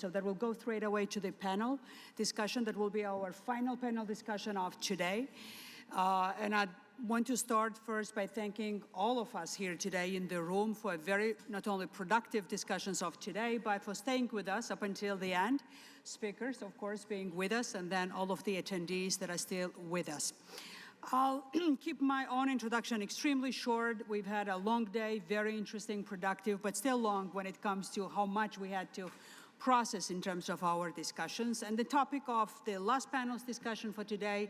So that will go straight away to the panel discussion. That will be our final panel discussion of today. And I want to start first by thanking all of us here today in the room for a very, not only productive discussions of today, but for staying with us up until the end. Speakers, of course, being with us, and then all of the attendees that are still with us. I'll keep my own introduction extremely short. We've had a long day, very interesting, productive, but still long when it comes to how much we had to process in terms of our discussions. And the topic of the last panel's discussion for today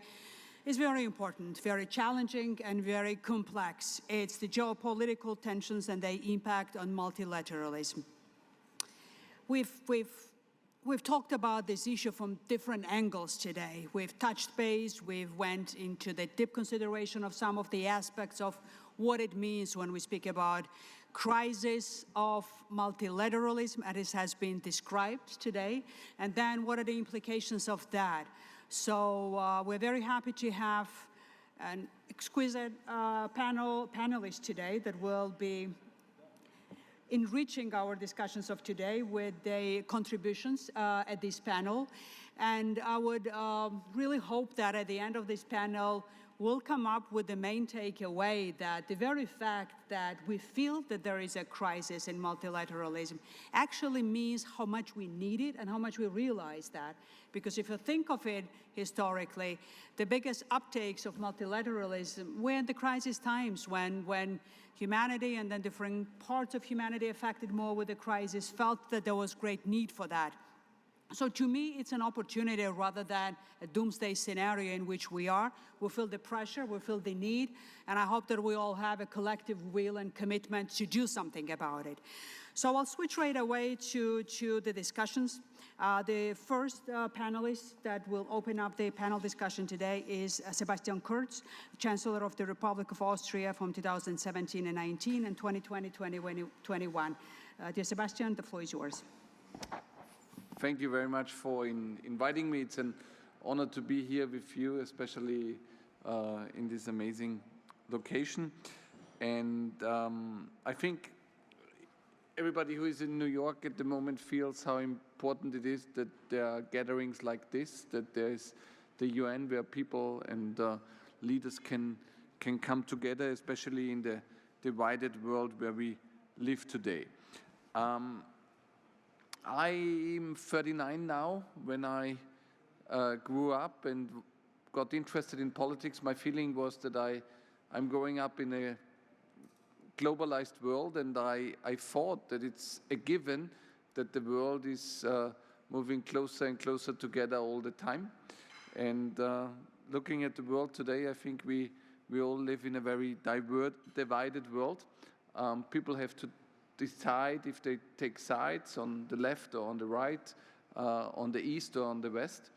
is very important, very challenging, and very complex. It's the geopolitical tensions and their impact on multilateralism. We've talked about this issue from different angles today. We've touched base, we've went into the deep consideration of some of the aspects of what it means when we speak about crisis of multilateralism, as it has been described today, and then what are the implications of that. So we're very happy to have an exquisite panelists today that will be enriching our discussions of today with the contributions at this panel. And I would really hope that at the end of this panel, we'll come up with the main takeaway that the very fact that we feel that there is a crisis in multilateralism actually means how much we need it and how much we realize that. Because if you think of it historically, the biggest uptakes of multilateralism were in the crisis times when humanity and then different parts of humanity affected more with the crisis felt that there was great need for that. So to me, it's an opportunity rather than a doomsday scenario in which we are. We feel the pressure, we feel the need, and I hope that we all have a collective will and commitment to do something about it. So I'll switch right away to the discussions. The first panelist that will open up the panel discussion today is Sebastian Kurz, Chancellor of the Republic of Austria from 2017 and 19 and 2020-2021. Dear Sebastian, the floor is yours. Thank you very much for inviting me. It's an honor to be here with you, especially in this amazing location. And I think everybody who is in New York at the moment feels how important it is that there are gatherings like this, that there is the UN where people and leaders can come together, especially in the divided world where we live today. I'm 39 now. When I grew up and got interested in politics, my feeling was that I'm growing up in a globalized world, and I thought that it's a given that the world is moving closer and closer together all the time. And looking at the world today, I think we all live in a very divided world. People have to decide if they take sides on the left or on the right, on the east or on the west.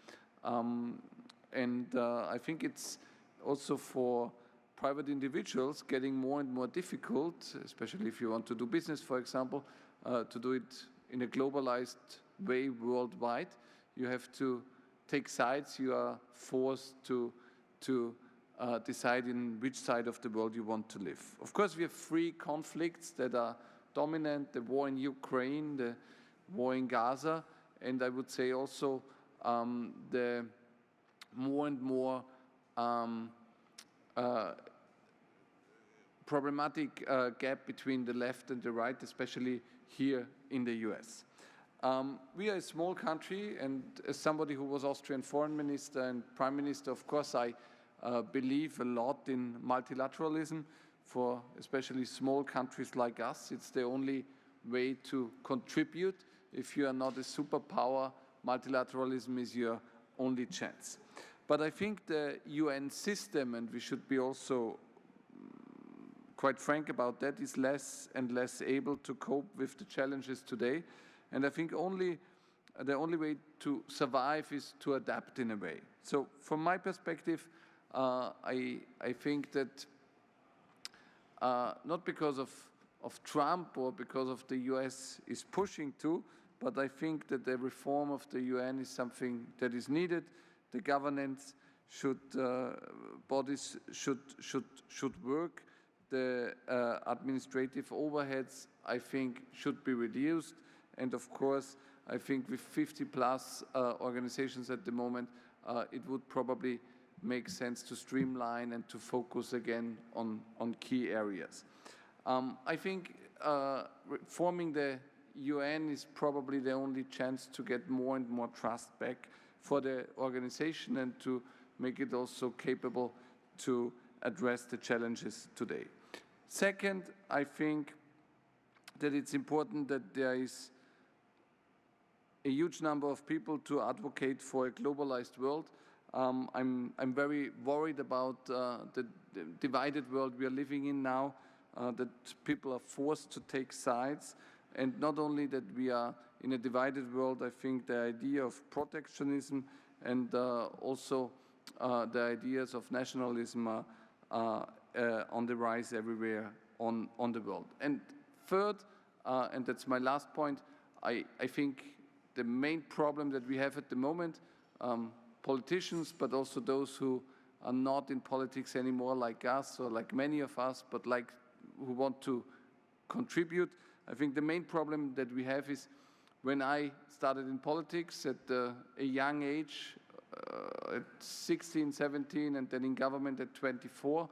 I think it's also for private individuals getting more and more difficult, especially if you want to do business, for example, to do it in a globalized way worldwide. You have to take sides. You are forced to decide in which side of the world you want to live. Of course, we have three conflicts that are dominant: the war in Ukraine, the war in Gaza, and I would say also the more and more problematic gap between the left and the right, especially here in the US. We are a small country, and as somebody who was Austrian foreign minister and prime minister, of course, I believe a lot in multilateralism. For especially small countries like us, it's the only way to contribute. If you are not a superpower, multilateralism is your only chance. But I think the UN system, and we should be also quite frank about that, is less and less able to cope with the challenges today. And I think the only way to survive is to adapt in a way. So from my perspective, I think that not because of Trump or because of the US is pushing to, but I think that the reform of the UN is something that is needed. The governance bodies should work. The administrative overheads, I think, should be reduced. And of course, I think with 50 plus organizations at the moment, it would probably make sense to streamline and to focus again on key areas. I think reforming the UN is probably the only chance to get more and more trust back for the organization and to make it also capable to address the challenges today. Second, I think that it's important that there is a huge number of people to advocate for a globalized world. I'm very worried about the divided world we are living in now, that people are forced to take sides. And not only that we are in a divided world, I think the idea of protectionism and also the ideas of nationalism are on the rise everywhere on the world. And third, and that's my last point, I think the main problem that we have at the moment, politicians, but also those who are not in politics anymore like us or like many of us, but like who want to contribute. I think the main problem that we have is when I started in politics at a young age, at 16, 17, and then in government at 24,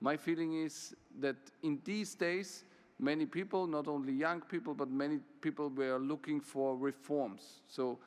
my feeling is that in these days, many people, not only young people, but many people were looking for reforms. So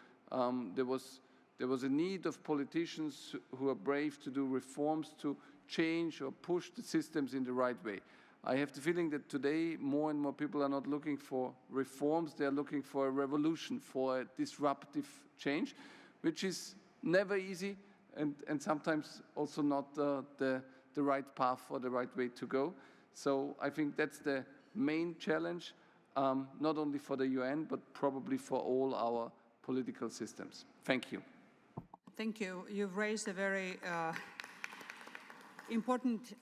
there was a need of politicians who are brave to do reforms, to change or push the systems in the right way. I have the feeling that today more and more people are not looking for reforms, they are looking for a revolution, for a disruptive change, which is never easy and sometimes also not the right path or the right way to go. So I think that's the main challenge, not only for the UN, but probably for all our political systems. Thank you. Thank you. You've raised a very important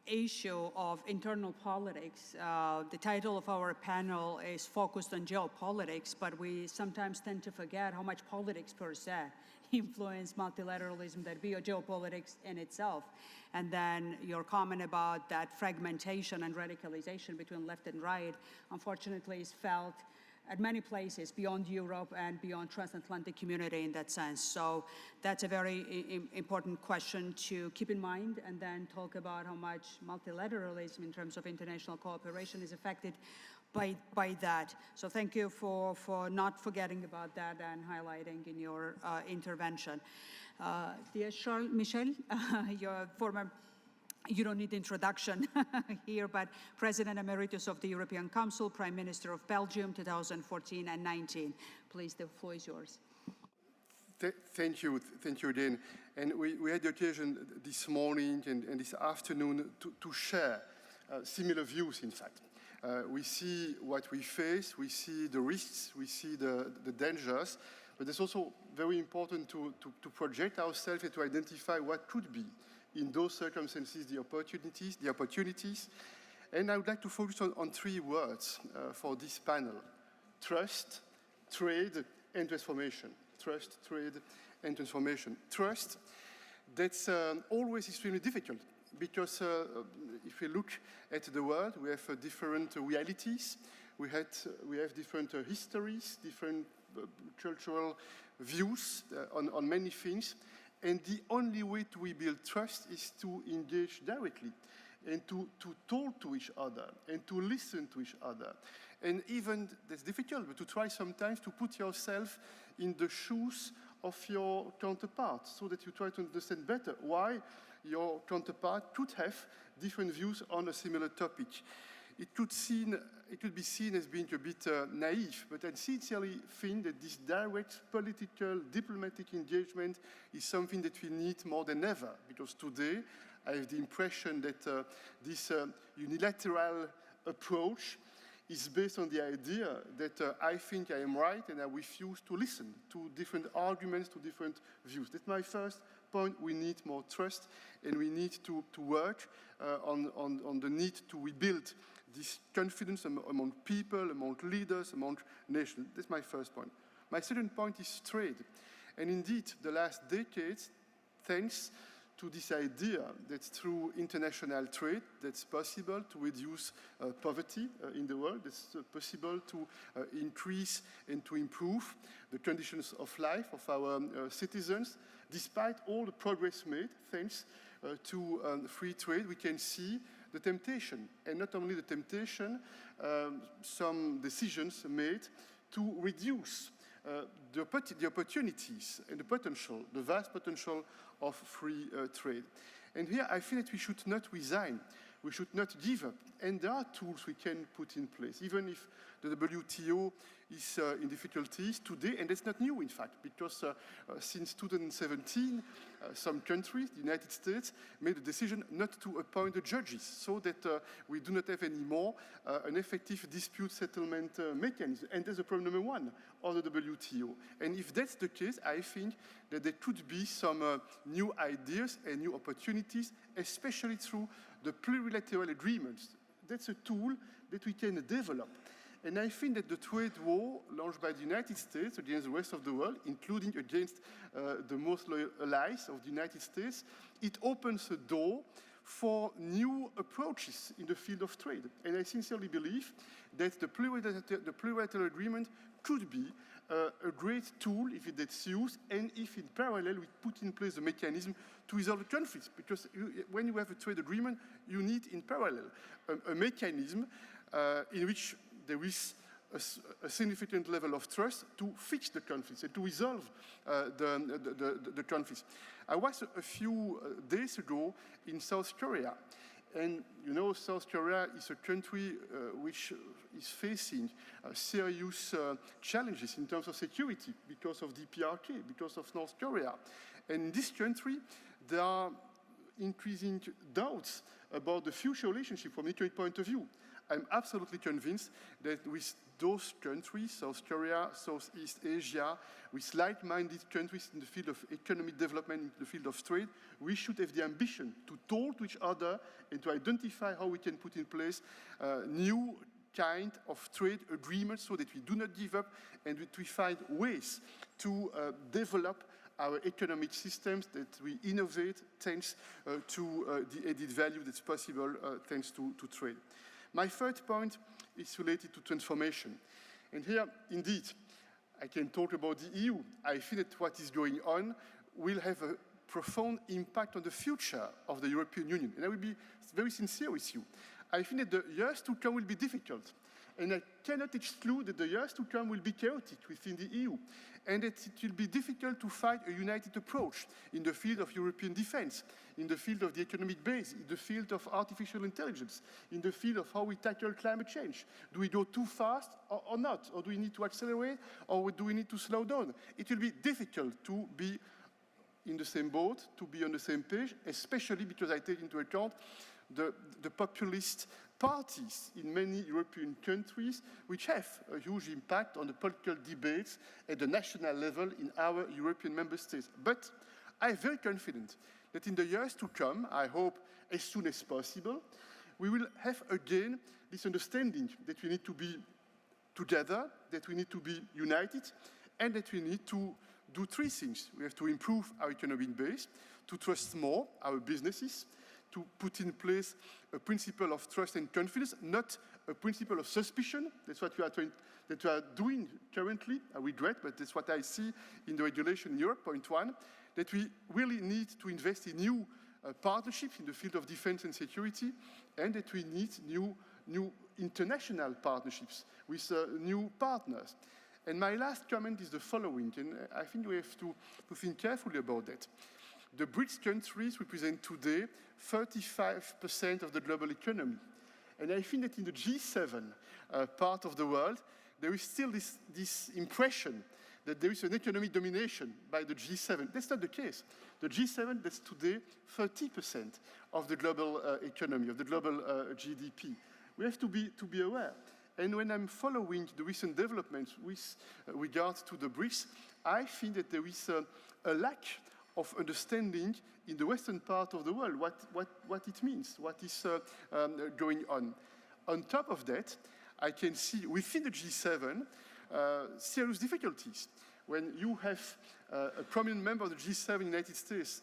issue of internal politics. The title of our panel is focused on geopolitics, but we sometimes tend to forget how much politics per se influence multilateralism, that be geopolitics in itself. And then your comment about that fragmentation and radicalization between left and right, unfortunately, is felt at many places beyond Europe and beyond transatlantic community in that sense. So that's a very important question to keep in mind, and then talk about how much multilateralism in terms of international cooperation is affected by that. So thank you for not forgetting about that and highlighting in your intervention. Dear Charles Michel, your former, you don't need introduction here, but President Emeritus of the European Council, Prime Minister of Belgium, 2014 and 19. Please, the floor is yours. Thank you again. And we had the occasion this morning and this afternoon to share similar views, in fact. We see what we face, we see the risks, we see the dangers, but it's also very important to project ourselves and to identify what could be, in those circumstances, the opportunities. And I would like to focus on three words for this panel: trust, trade, and transformation. Trust, trade, and transformation. Trust, that's always extremely difficult, because if we look at the world, we have different realities, we have different histories, different cultural views on many things, and the only way to rebuild trust is to engage directly and to talk to each other and to listen to each other. And even, that's difficult, but to try sometimes to put yourself in the shoes of your counterpart, so that you try to understand better why your counterpart could have different views on a similar topic. It could be seen as being a bit naive, but I sincerely think that this direct political, diplomatic engagement is something that we need more than ever, because today I have the impression that this unilateral approach is based on the idea that I think I am right and I refuse to listen to different arguments, to different views. That's my first point. We need more trust, and we need to work on the need to rebuild this confidence among people, among leaders, among nations. That's my first point. My second point is trade. And indeed, the last decades, thanks to this idea that through international trade, that's possible to reduce poverty in the world. It's possible to increase and to improve the conditions of life of our citizens. Despite all the progress made, thanks to free trade, we can see the temptation, and not only the temptation, some decisions made to reduce the opportunities and the potential, the vast potential of free trade. And here I feel that we should not resign. We should not give up. And there are tools we can put in place, even if the WTO is in difficulties today, and that's not new, in fact, because since 2017, some countries, the United States, made a decision not to appoint the judges, so that we do not have anymore an effective dispute settlement mechanism. And that's the problem number one of the WTO. And if that's the case, I think that there could be some new ideas and new opportunities, especially through the plurilateral agreements. That's a tool that we can develop. And I think that the trade war launched by the United States against the rest of the world, including against the most loyal allies of the United States, it opens a door for new approaches in the field of trade. And I sincerely believe that the plurilateral agreement could be a great tool if it's used, and if in parallel we put in place a mechanism to resolve the conflicts. Because when you have a trade agreement, you need in parallel a mechanism in which there is a significant level of trust to fix the conflicts and to resolve the conflicts. I was a few days ago in South Korea, and you know South Korea is a country which is facing serious challenges in terms of security because of DPRK, because of North Korea. And in this country, there are increasing doubts about the future relationship from an economic point of view. I'm absolutely convinced that with those countries, South Korea, Southeast Asia, with like-minded countries in the field of economic development, in the field of trade, we should have the ambition to talk to each other and to identify how we can put in place new kind of trade agreements so that we do not give up and that we find ways to develop our economic systems, that we innovate thanks to the added value that's possible thanks to trade. My third point is related to transformation. And here, indeed, I can talk about the EU. I feel that what is going on will have a profound impact on the future of the European Union. And I will be very sincere with you. I think that the years to come will be difficult. And I cannot exclude that the years to come will be chaotic within the EU, and that it will be difficult to find a united approach in the field of European defense, in the field of the economic base, in the field of artificial intelligence, in the field of how we tackle climate change. Do we go too fast or not? Or do we need to accelerate, or do we need to slow down? It will be difficult to be in the same boat, to be on the same page, especially because I take into account the populist parties in many European countries, which have a huge impact on the political debates at the national level in our European member states. But I am very confident that in the years to come, I hope as soon as possible, we will have again this understanding that we need to be together, that we need to be united, and that we need to do three things. We have to improve our economic base, to trust more our businesses, to put in place a principle of trust and confidence, not a principle of suspicion. That's what we are doing currently. I regret, but that's what I see in the regulation in Europe, point one, that we really need to invest in new partnerships in the field of defense and security, and that we need new international partnerships with new partners. And my last comment is the following, and I think we have to think carefully about that. The BRICS countries represent today 35% of the global economy. And I think that in the G7 part of the world, there is still this impression that there is an economic domination by the G7. That's not the case. The G7, that's today 30% of the global economy, of the global GDP. We have to be aware. And when I'm following the recent developments with regards to the BRICS, I think that there is a lack of understanding in the western part of the world what it means, what is going on. On top of that, I can see within the G7 serious difficulties. when you have a prominent member of the G7 in the United States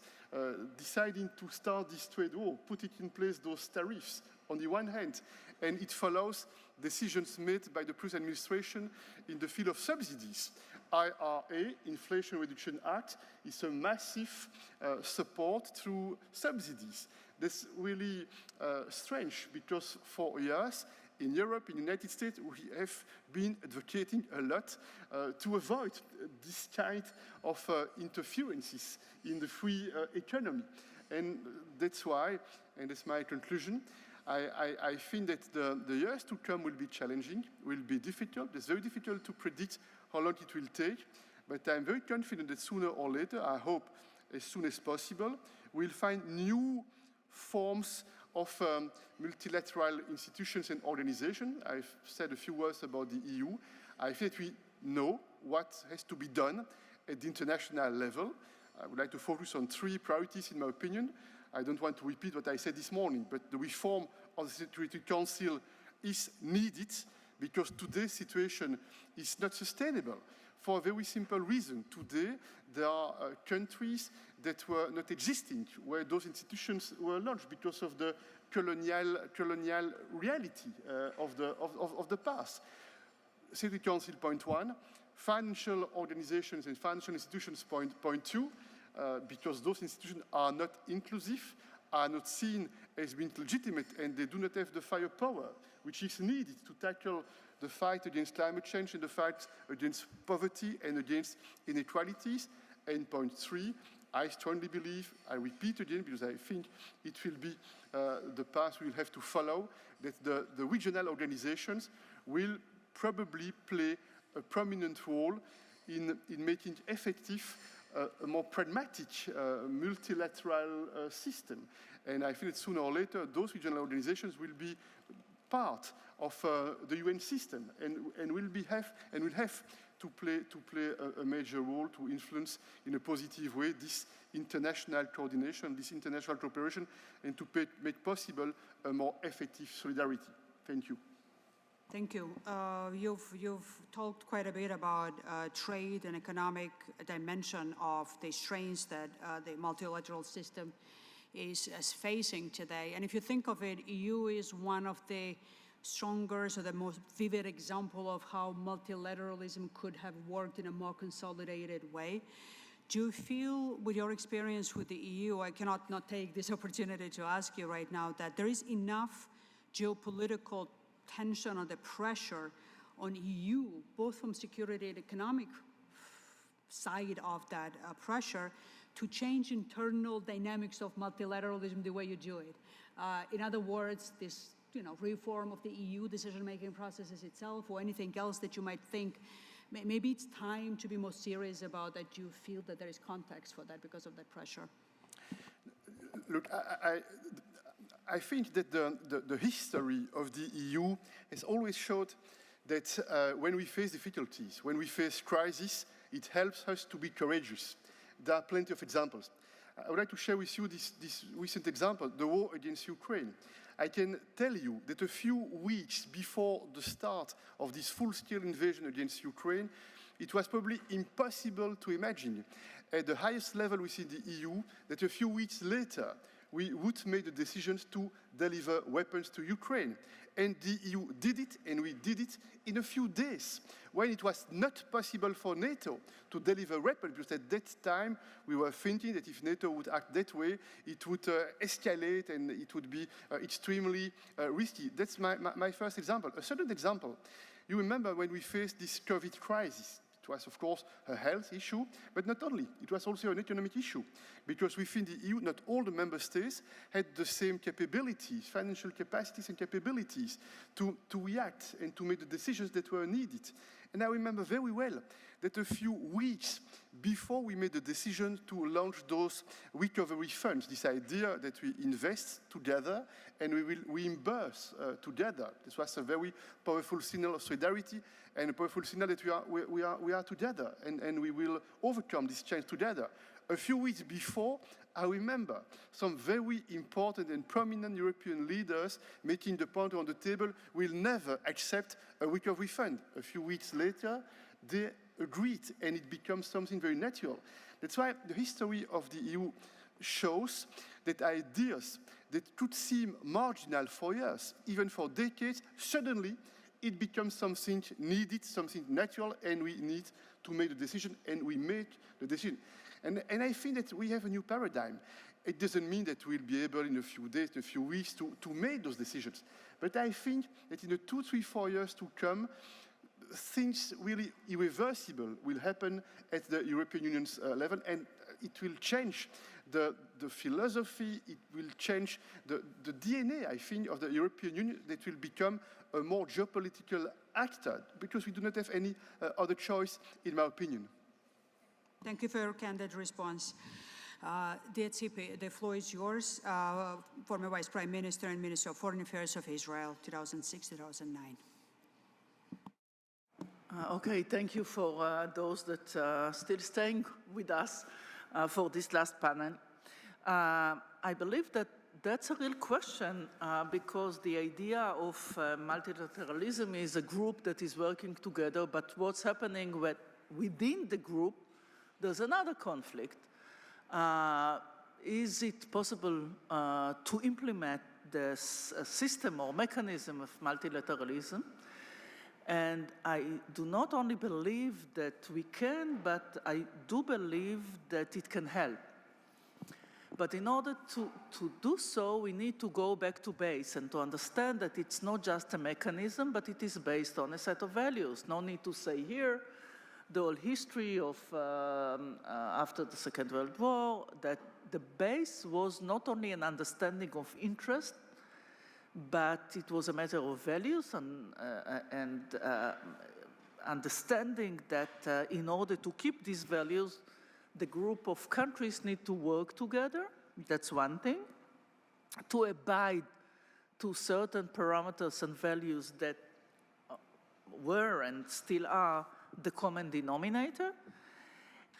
deciding to start this trade war, putting in place those tariffs on the one hand, and it follows decisions made by the previous administration in the field of subsidies. IRA, Inflation Reduction Act, is a massive support through subsidies. That's really strange because for years in Europe, in the United States, we have been advocating a lot to avoid this kind of interferences in the free economy. And that's why, and that's my conclusion, I think that the years to come will be challenging, will be difficult. It's very difficult to predict how long it will take, but I'm very confident that sooner or later, I hope as soon as possible, we'll find new forms of multilateral institutions and organizations. I've said a few words about the EU. I think we know what has to be done at the international level. I would like to focus on 3 priorities, in my opinion. I don't want to repeat what I said this morning, but the reform of the Security Council is needed because today's situation is not sustainable for a very simple reason. Today, there are countries that were not existing where those institutions were launched because of the colonial reality of the past. Security Council, point 1. Financial organizations and financial institutions, point 2. Because those institutions are not inclusive, are not seen as being legitimate, and they do not have the firepower which is needed to tackle the fight against climate change and the fight against poverty and against inequalities. And point 3, I strongly believe, I repeat again because I think it will be the path we will have to follow, that the regional organizations will probably play a prominent role in making effective a more pragmatic multilateral system. And I feel that sooner or later, those regional organizations will be part of the UN system and will have to play a major role to influence in a positive way this international coordination, this international cooperation, and to make possible a more effective solidarity. Thank you. Thank you. You've talked quite a bit about trade and economic dimension of the strains that the multilateral system is facing today. And if you think of it, EU is one of the strongest or the most vivid example of how multilateralism could have worked in a more consolidated way. Do you feel, with your experience with the EU, I cannot not take this opportunity to ask you right now, that there is enough geopolitical tension or the pressure on EU, both from security and economic side of that pressure, to change internal dynamics of multilateralism the way you do it? In other words, this reform of the EU decision-making processes itself, or anything else that you might think, maybe it's time to be more serious about that. You feel that there is context for that because of that pressure? Look, I think that the history of the EU has always showed that when we face difficulties, when we face crises, it helps us to be courageous. There are plenty of examples. I would like to share with you this recent example, the war against Ukraine. I can tell you that a few weeks before the start of this full-scale invasion against Ukraine, it was probably impossible to imagine at the highest level within the EU that a few weeks later we would make the decisions to deliver weapons to Ukraine. And the EU did it, and we did it in a few days, when it was not possible for NATO to deliver weapons, because at that time we were thinking that if NATO would act that way, it would escalate and it would be extremely risky. That's my first example. A second example, you remember when we faced this COVID crisis. It was, of course, a health issue, but not only. It was also an economic issue, because within the EU, not all the member states had the same capabilities, financial capacities and capabilities to react and to make the decisions that were needed. And I remember very well that a few weeks before we made the decision to launch those recovery funds, this idea that we invest together and we will reimburse together. This was a very powerful signal of solidarity and a powerful signal that we are together and we will overcome this change together. A few weeks before, I remember some very important and prominent European leaders making the point on the table, we'll never accept a recovery fund. A few weeks later, they agreed, and it becomes something very natural. That's why the history of the EU shows that ideas that could seem marginal for years, even for decades, suddenly it becomes something needed, something natural, and we need to make the decision, and we make the decision. And I think that we have a new paradigm. It doesn't mean that we'll be able in a few days, in a few weeks to make those decisions. But I think that in the 2, 3, 4 years to come, things really irreversible will happen at the European Union's level, and it will change the philosophy, it will change the DNA, I think, of the European Union, that will become a more geopolitical actor, because we do not have any other choice, in my opinion. Thank you for your candid response. DHCP, the floor is yours. Former Vice Prime Minister and Minister of Foreign Affairs of Israel, 2006-2009. Okay, thank you for those that are still staying with us for this last panel. I believe that that's a real question because the idea of multilateralism is a group that is working together, but what's happening within the group, there's another conflict. Is it possible to implement this system or mechanism of multilateralism? And I do not only believe that we can, but I do believe that it can help. But in order to do so, we need to go back to base and to understand that it's not just a mechanism, but it is based on a set of values. No need to say here the whole history of after the Second World War, that the base was not only an understanding of interest, but it was a matter of values and understanding that in order to keep these values, the group of countries need to work together. That's one thing. To abide to certain parameters and values that were and still are the common denominator.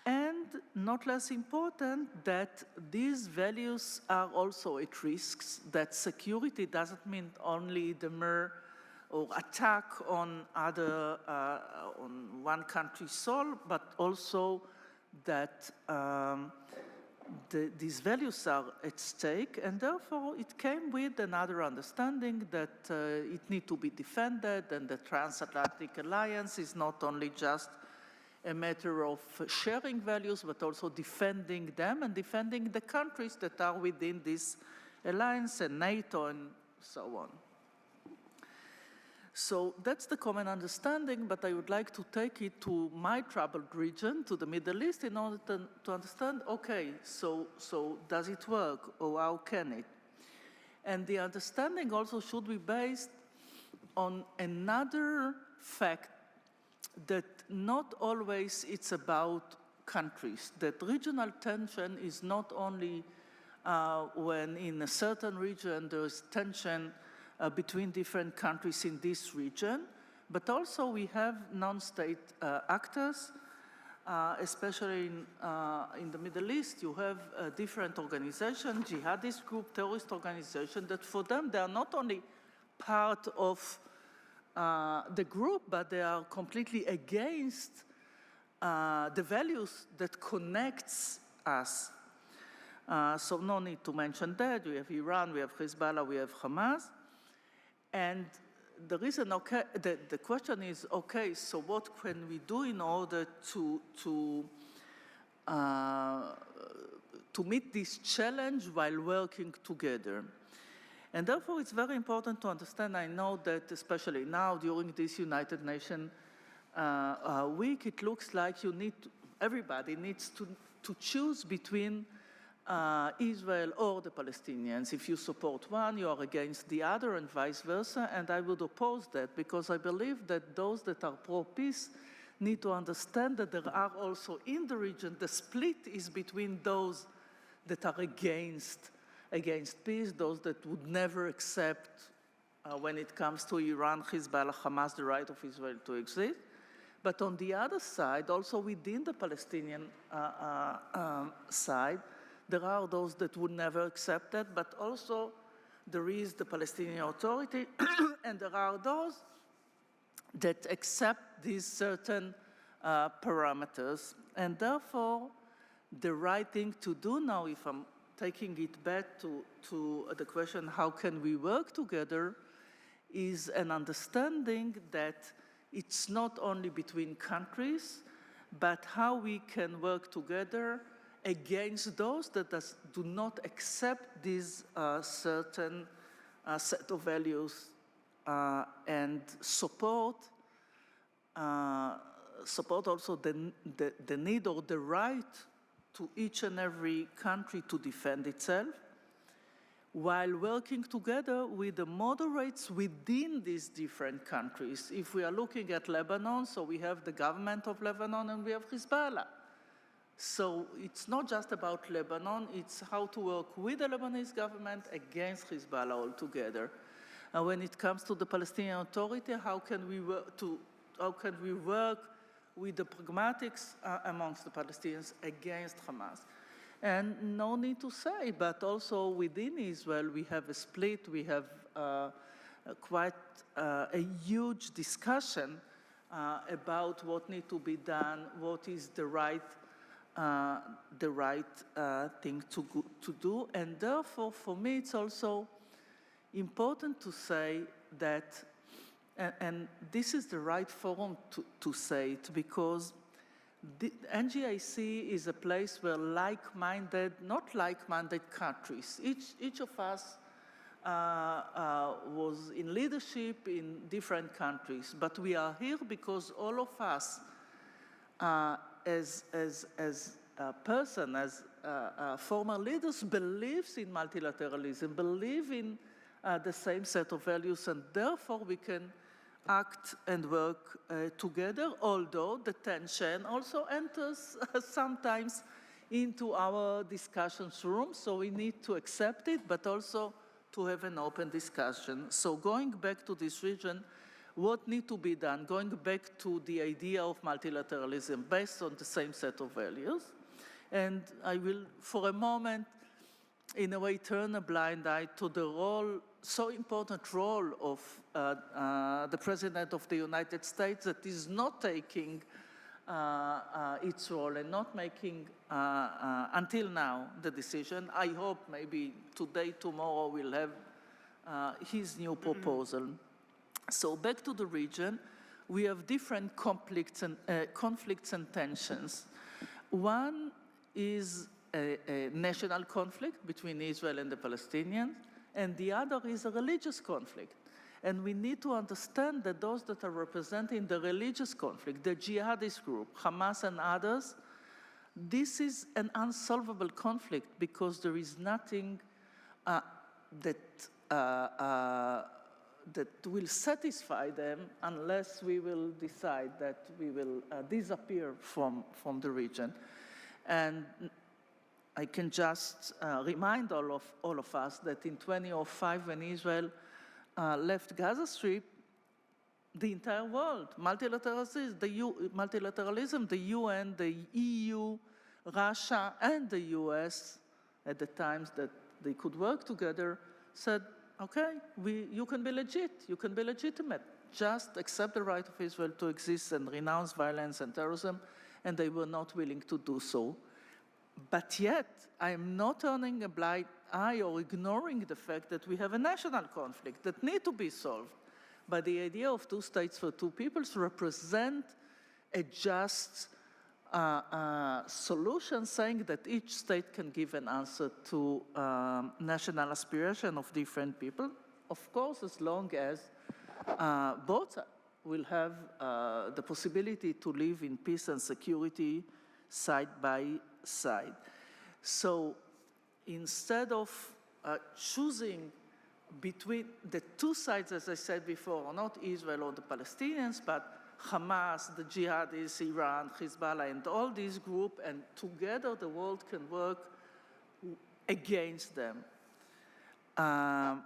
And not less important, that these values are also at risks, that security doesn't mean only the mere or attack on on one country's soul, but also that these values are at stake, and therefore it came with another understanding that it needs to be defended, and the transatlantic alliance is not only just a matter of sharing values, but also defending them and defending the countries that are within this alliance and NATO and so on. So that's the common understanding, but I would like to take it to my troubled region, to the Middle East, in order to understand, okay, so does it work, or how can it? And the understanding also should be based on another fact, that not always it's about countries, that regional tension is not only when in a certain region there is tension between different countries in this region, but also we have non-state actors, especially in the Middle East. You have different organizations, jihadist group, terrorist organizations, that for them they are not only part of the group, but they are completely against the values that connects us. So no need to mention that. We have Iran, we have Hezbollah, we have Hamas. And the reason, the question is, okay, so what can we do in order to meet this challenge while working together? And therefore, it's very important to understand, I know that especially now during this United Nations week, it looks like everybody needs to choose between Israel or the Palestinians. If you support one, you are against the other and vice versa, and I would oppose that because I believe that those that are pro-peace need to understand that there are also in the region, the split is between those that are against peace, those that would never accept, when it comes to Iran, Hezbollah, Hamas, the right of Israel to exist. But on the other side, also within the Palestinian side, there are those that would never accept that, but also there is the Palestinian Authority, and there are those that accept these certain parameters. And therefore, the right thing to do now, if I'm taking it back to the question, how can we work together, is an understanding that it's not only between countries, but how we can work together against those that do not accept this certain set of values and support also the need or the right to each and every country to defend itself, while working together with the moderates within these different countries. If we are looking at Lebanon, so we have the government of Lebanon and we have Hezbollah. So it's not just about Lebanon, it's how to work with the Lebanese government against Hezbollah altogether. And when it comes to the Palestinian Authority, how can we work with the pragmatics amongst the Palestinians against Hamas? And no need to say, but also within Israel, we have a split, we have quite a huge discussion about what needs to be done, what is the right thing to do. And therefore, for me, it's also important to say that, and this is the right forum to say it, because the NGIC is a place where not like-minded countries, each of us was in leadership in different countries, but we are here because all of us, as a person, as former leaders, believes in multilateralism, believe in the same set of values, and therefore we can act and work together, although the tension also enters sometimes into our discussions room, so we need to accept it, but also to have an open discussion. So going back to this region, what needs to be done? Going back to the idea of multilateralism based on the same set of values. And I will, for a moment, in a way, turn a blind eye to the so important role of the President of the United States that is not taking its role and not making, until now, the decision. I hope maybe today, tomorrow, we'll have his new proposal. So back to the region, we have different conflicts and tensions. One is a national conflict between Israel and the Palestinians, and the other is a religious conflict. And we need to understand that those that are representing the religious conflict, the jihadist group, Hamas and others, this is an unsolvable conflict because there is nothing that will satisfy them unless we will decide that we will disappear from the region. And I can just remind all of us that in 2005, when Israel left Gaza Strip, the entire world, multilateralism, the UN, the EU, Russia, and the US, at the times that they could work together, said, okay, you can be legit, you can be legitimate. Just accept the right of Israel to exist and renounce violence and terrorism, and they were not willing to do so. But yet, I am not turning a blind eye or ignoring the fact that we have a national conflict that needs to be solved. But the idea of two states for two peoples represent a just solution, saying that each state can give an answer to national aspiration of different people, of course, as long as both will have the possibility to live in peace and security side by side. So instead of choosing between the two sides, as I said before, not Israel or the Palestinians, but Hamas, the jihadists, Iran, Hezbollah, and all these groups, and together the world can work against them. I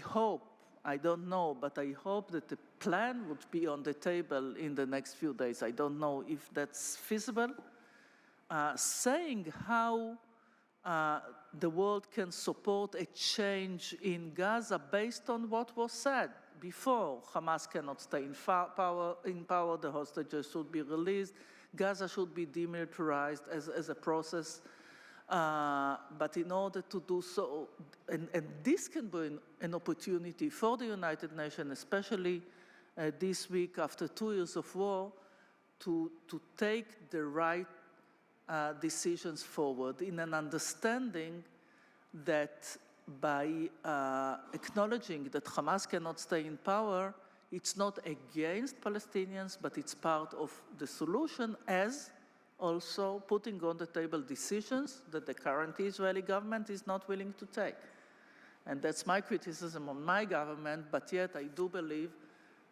hope, I don't know, but I hope that the plan would be on the table in the next few days. I don't know if that's feasible. Saying how the world can support a change in Gaza based on what was said, before, Hamas cannot stay in power, the hostages should be released, Gaza should be demilitarized as a process. But in order to do so, and this can be an opportunity for the United Nations, especially this week after 2 years of war, to take the right decisions forward in an understanding that by acknowledging that Hamas cannot stay in power, it's not against Palestinians, but it's part of the solution, as also putting on the table decisions that the current Israeli government is not willing to take. And that's my criticism on my government, but yet I do believe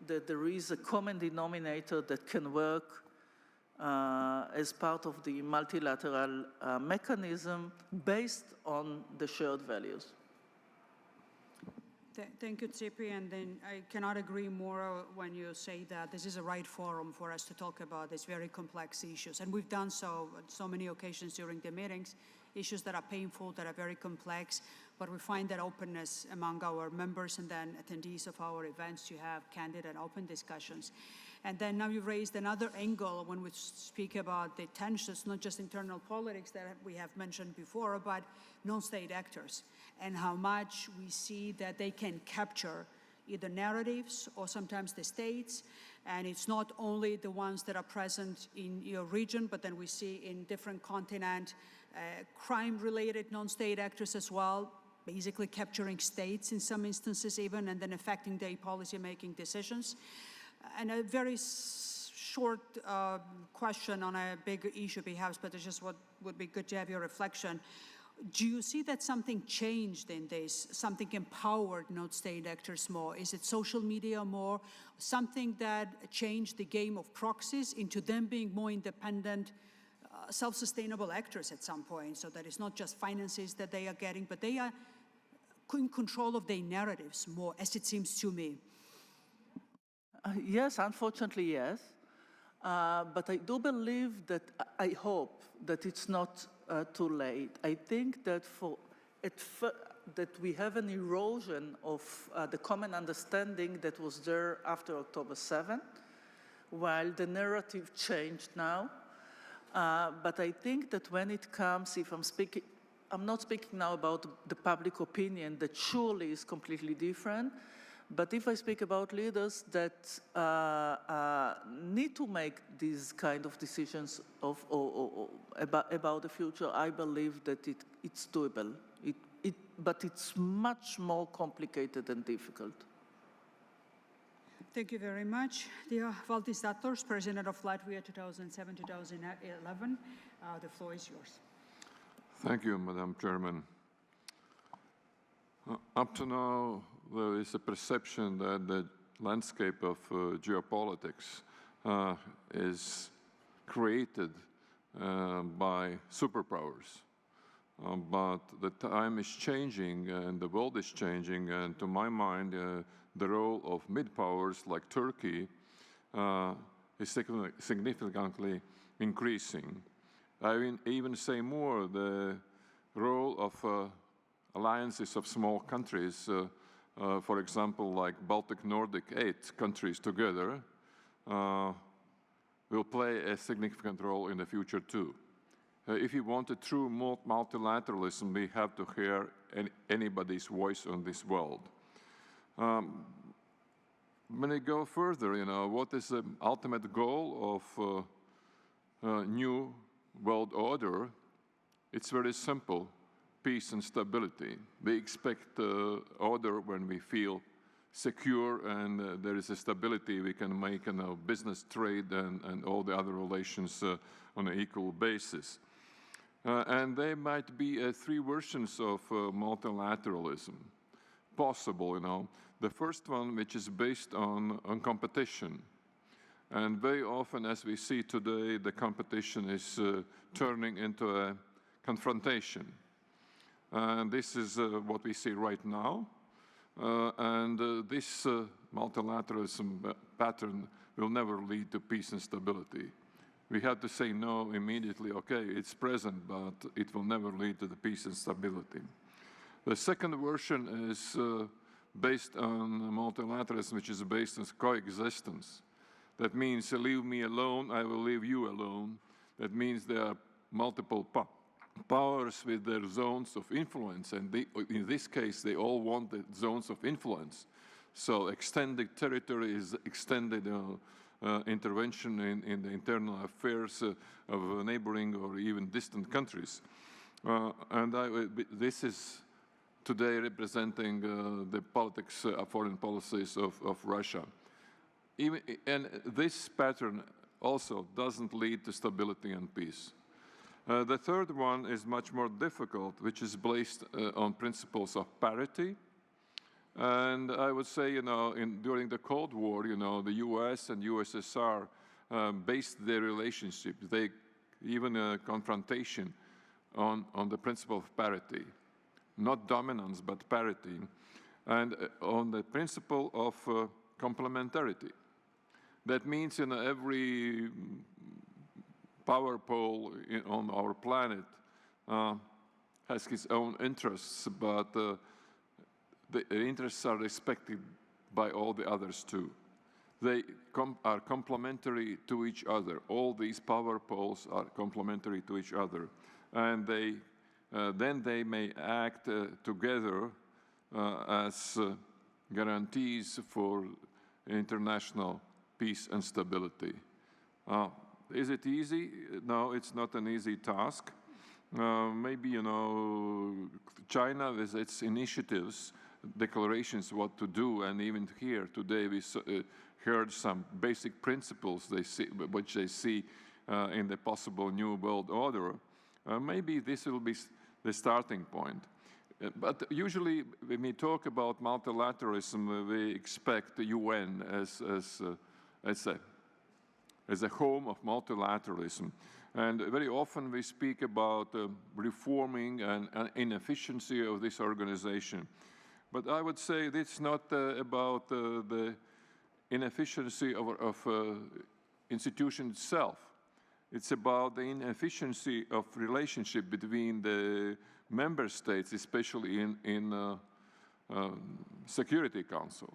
that there is a common denominator that can work as part of the multilateral mechanism based on the shared values. Thank you, Tzipi, and then I cannot agree more when you say that this is a right forum for us to talk about these very complex issues. And we've done so on so many occasions during the meetings, issues that are painful, that are very complex, but we find that openness among our members and then attendees of our events to have candid and open discussions. And then now you raised another angle when we speak about the tensions, not just internal politics that we have mentioned before, but non-state actors, and how much we see that they can capture either narratives or sometimes the states. And it's not only the ones that are present in your region, but then we see in different continents, crime-related non-state actors as well, basically capturing states in some instances even, and then affecting their policy-making decisions. And a very short question on a big issue perhaps, but it's just what would be good to have your reflection. Do you see that something changed in this, something empowered non-state actors more? Is it social media more? Something that changed the game of proxies into them being more independent, self-sustainable actors at some point, so that it's not just finances that they are getting, but they are in control of their narratives more, as it seems to me? Yes, unfortunately, yes. But I do believe that, I hope that it's not too late. I think that that we have an erosion of the common understanding that was there after October 7th, while the narrative changed now. But I think that when it comes, if I'm not speaking now about the public opinion that surely is completely different, but if I speak about leaders that need to make these kind of decisions about the future, I believe that it's doable. But it's much more complicated and difficult. Thank you very much. Dear Valdis Dators, President of Latvia 2007-2011, the floor is yours. Thank you, Madam Chairman. Up to now, there is a perception that the landscape of geopolitics is created by superpowers. But the time is changing and the world is changing, and to my mind, the role of mid-powers like Turkey is significantly increasing. I even say more, the role of alliances of small countries, for example, like Baltic Nordic 8 countries together, will play a significant role in the future too. If you want a true multilateralism, we have to hear anybody's voice on this world. When I go further, what is the ultimate goal of new world order? It's very simple. Peace and stability. We expect order when we feel secure and there is a stability we can make in our business, trade, and all the other relations on an equal basis. And there might be three versions of multilateralism possible. The first one, which is based on competition. And very often, as we see today, the competition is turning into a confrontation. And this is what we see right now. This multilateralism pattern will never lead to peace and stability. We have to say no immediately, okay, it's present, but it will never lead to the peace and stability. The second version is based on multilateralism, which is based on coexistence. That means leave me alone, I will leave you alone. That means there are multiple powers with their zones of influence, and in this case, they all want the zones of influence. So extended territory is extended intervention in the internal affairs of neighboring or even distant countries. This is today representing the politics, foreign policies of Russia. And this pattern also doesn't lead to stability and peace. The third one is much more difficult, which is based on principles of parity. And I would say, during the Cold War, the US and USSR based their relationship, even a confrontation on the principle of parity. Not dominance, but parity. And on the principle of complementarity. That means every power pole on our planet has its own interests, but the interests are respected by all the others too. They are complementary to each other. All these power poles are complementary to each other. And then they may act together as guarantees for international peace and stability. Is it easy? No, it's not an easy task. Maybe, China with its initiatives, declarations what to do, and even here today we heard some basic principles which they see in the possible new world order. Maybe this will be the starting point. But usually when we talk about multilateralism, we expect the UN as a home of multilateralism. And very often we speak about reforming and inefficiency of this organization. But I would say it's not about the inefficiency of institution itself. It's about the inefficiency of relationship between the member states, especially in Security Council.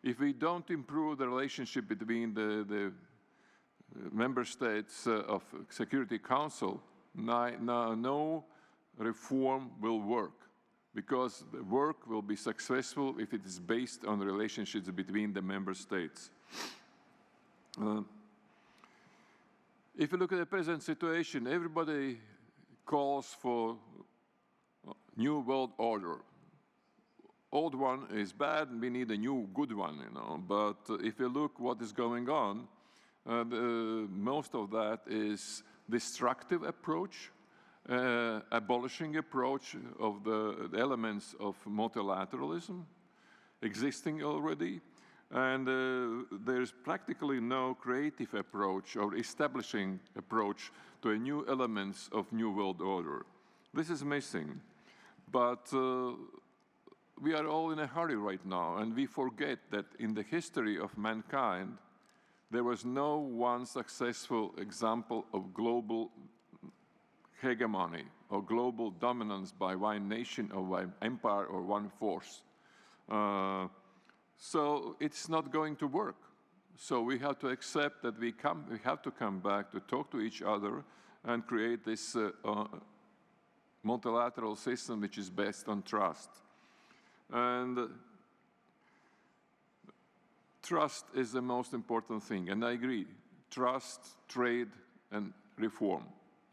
If we don't improve the relationship between the member states of Security Council, no reform will work, because the work will be successful if it is based on relationships between the member states. If you look at the present situation, everybody calls for new world order. Old one is bad, and we need a new good one, But if you look what is going on, most of that is destructive approach, abolishing approach of the elements of multilateralism existing already, and there's practically no creative approach or establishing approach to a new elements of new world order. This is missing, but we are all in a hurry right now, and we forget that in the history of mankind, there was no one successful example of global hegemony or global dominance by one nation or one empire or one force. So it's not going to work. So we have to accept that we have to come back to talk to each other and create this multilateral system which is based on trust. And trust is the most important thing, and I agree. Trust, trade, and reform.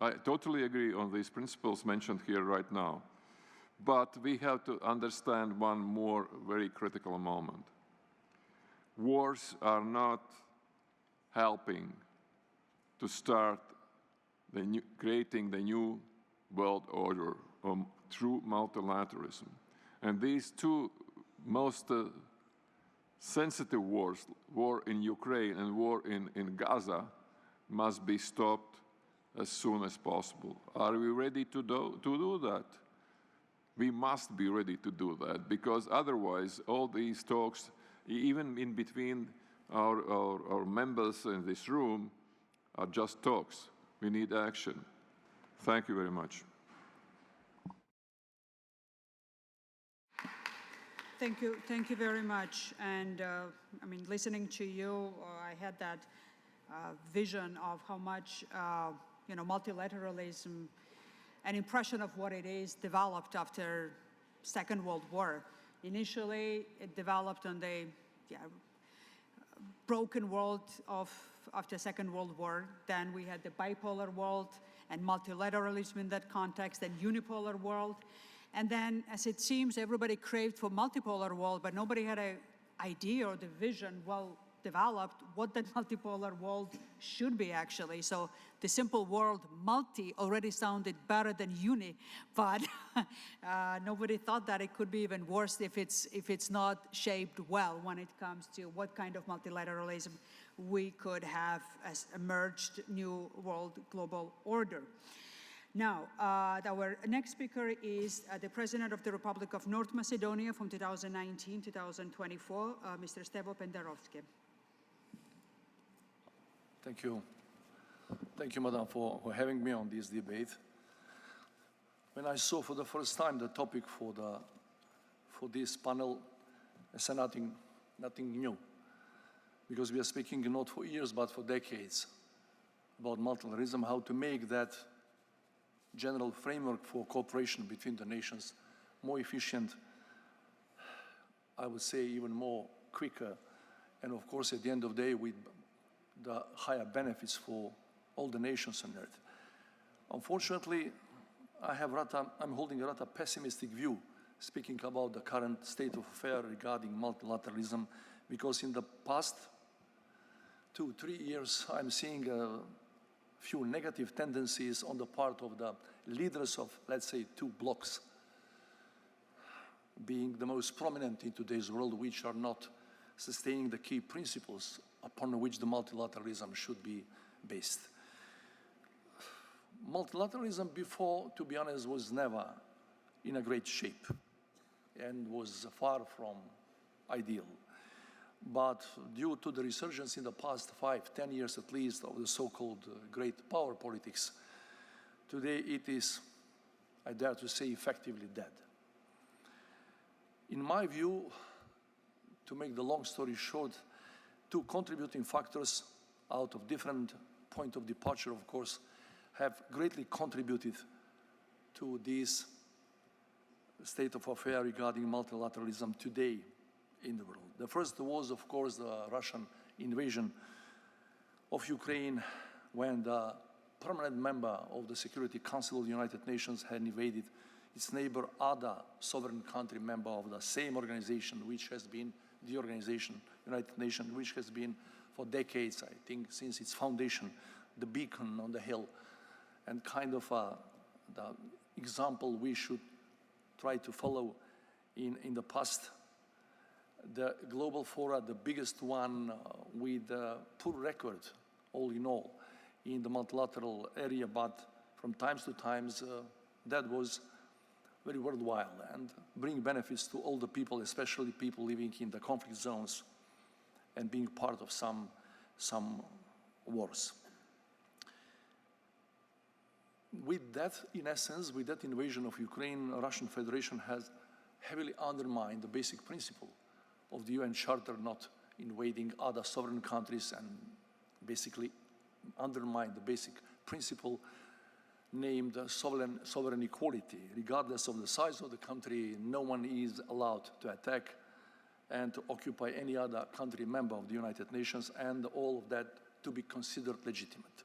I totally agree on these principles mentioned here right now. But we have to understand one more very critical moment. Wars are not helping to start creating the new world order through multilateralism. And these two most sensitive wars, war in Ukraine and war in Gaza, must be stopped as soon as possible. Are we ready to do that? We must be ready to do that, because otherwise all these talks, even in between our members in this room, are just talks. We need action. Thank you very much. Thank you very much. And I mean, listening to you, I had that vision of how much multilateralism, an impression of what it is, developed after Second World War. Initially, it developed on the broken world after Second World War. Then we had the bipolar world and multilateralism in that context, and unipolar world. And then, as it seems, everybody craved for multipolar world, but nobody had an idea or the vision well developed what that multipolar world should be actually. So the simple word multi already sounded better than uni, but nobody thought that it could be even worse if it's not shaped well when it comes to what kind of multilateralism we could have as emerged new world global order. Now, our next speaker is the President of the Republic of North Macedonia from 2019-2024, Mr. Stevo Pendarovski. Thank you. Thank you, Madam, for having me on this debate. When I saw for the first time the topic for this panel, I said nothing new, because we are speaking not for years but for decades about multilateralism, how to make that general framework for cooperation between the nations more efficient, I would say even more quicker, and of course at the end of the day with the higher benefits for all the nations on earth. Unfortunately, I'm holding a rather pessimistic view speaking about the current state of affairs regarding multilateralism, because in the past 2-3 years I'm seeing a few negative tendencies on the part of the leaders of, let's say, two blocs being the most prominent in today's world, which are not sustaining the key principles upon which the multilateralism should be based. Multilateralism before, to be honest, was never in a great shape and was far from ideal. But due to the resurgence in the past 5-10 years at least of the so-called great power politics, today it is, I dare to say, effectively dead. In my view, to make the long story short, two contributing factors out of different point of departure, of course, have greatly contributed to this state of affairs regarding multilateralism today in the world. The first was, of course, the Russian invasion of Ukraine, when the permanent member of the Security Council of the United Nations had invaded its neighbor, other sovereign country member of the same organization, which has been the organization, United Nations, which has been for decades, I think, since its foundation, the beacon on the hill, and kind of the example we should try to follow in the past. The global fora, the biggest one with a poor record, all in all, in the multilateral area, but from times to times, that was very worthwhile and bring benefits to all the people, especially people living in the conflict zones and being part of some wars. With that, in essence, with that invasion of Ukraine, the Russian Federation has heavily undermined the basic principle of the UN Charter, not invading other sovereign countries, and basically undermined the basic principle named sovereign equality. Regardless of the size of the country, no one is allowed to attack and to occupy any other country member of the United Nations, and all of that to be considered legitimate.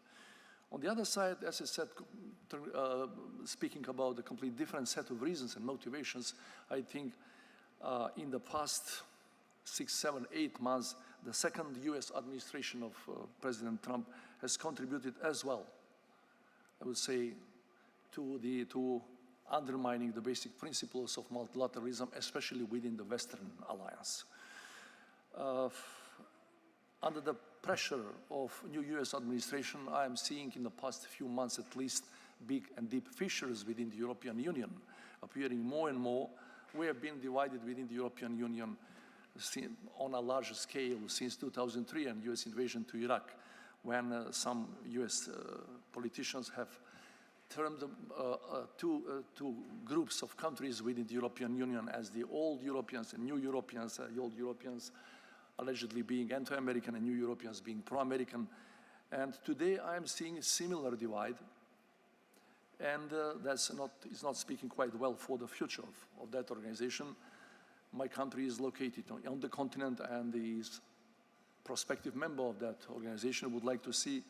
On the other side, as I said, speaking about a completely different set of reasons and motivations, I think in the past 6, 7, 8 months, the second US administration of President Trump has contributed as well, I would say, to undermining the basic principles of multilateralism, especially within the Western alliance. Under the pressure of new US administration, I am seeing in the past few months at least big and deep fissures within the European Union appearing more and more. We have been divided within the European Union on a larger scale since 2003 and US invasion to Iraq, when some US politicians have termed two groups of countries within the European Union as the old Europeans and new Europeans, the old Europeans allegedly being anti-American and new Europeans being pro-American. And today I am seeing a similar divide, and that's not speaking quite well for the future of that organization. My country is located on the continent, and the prospective member of that organization would like to see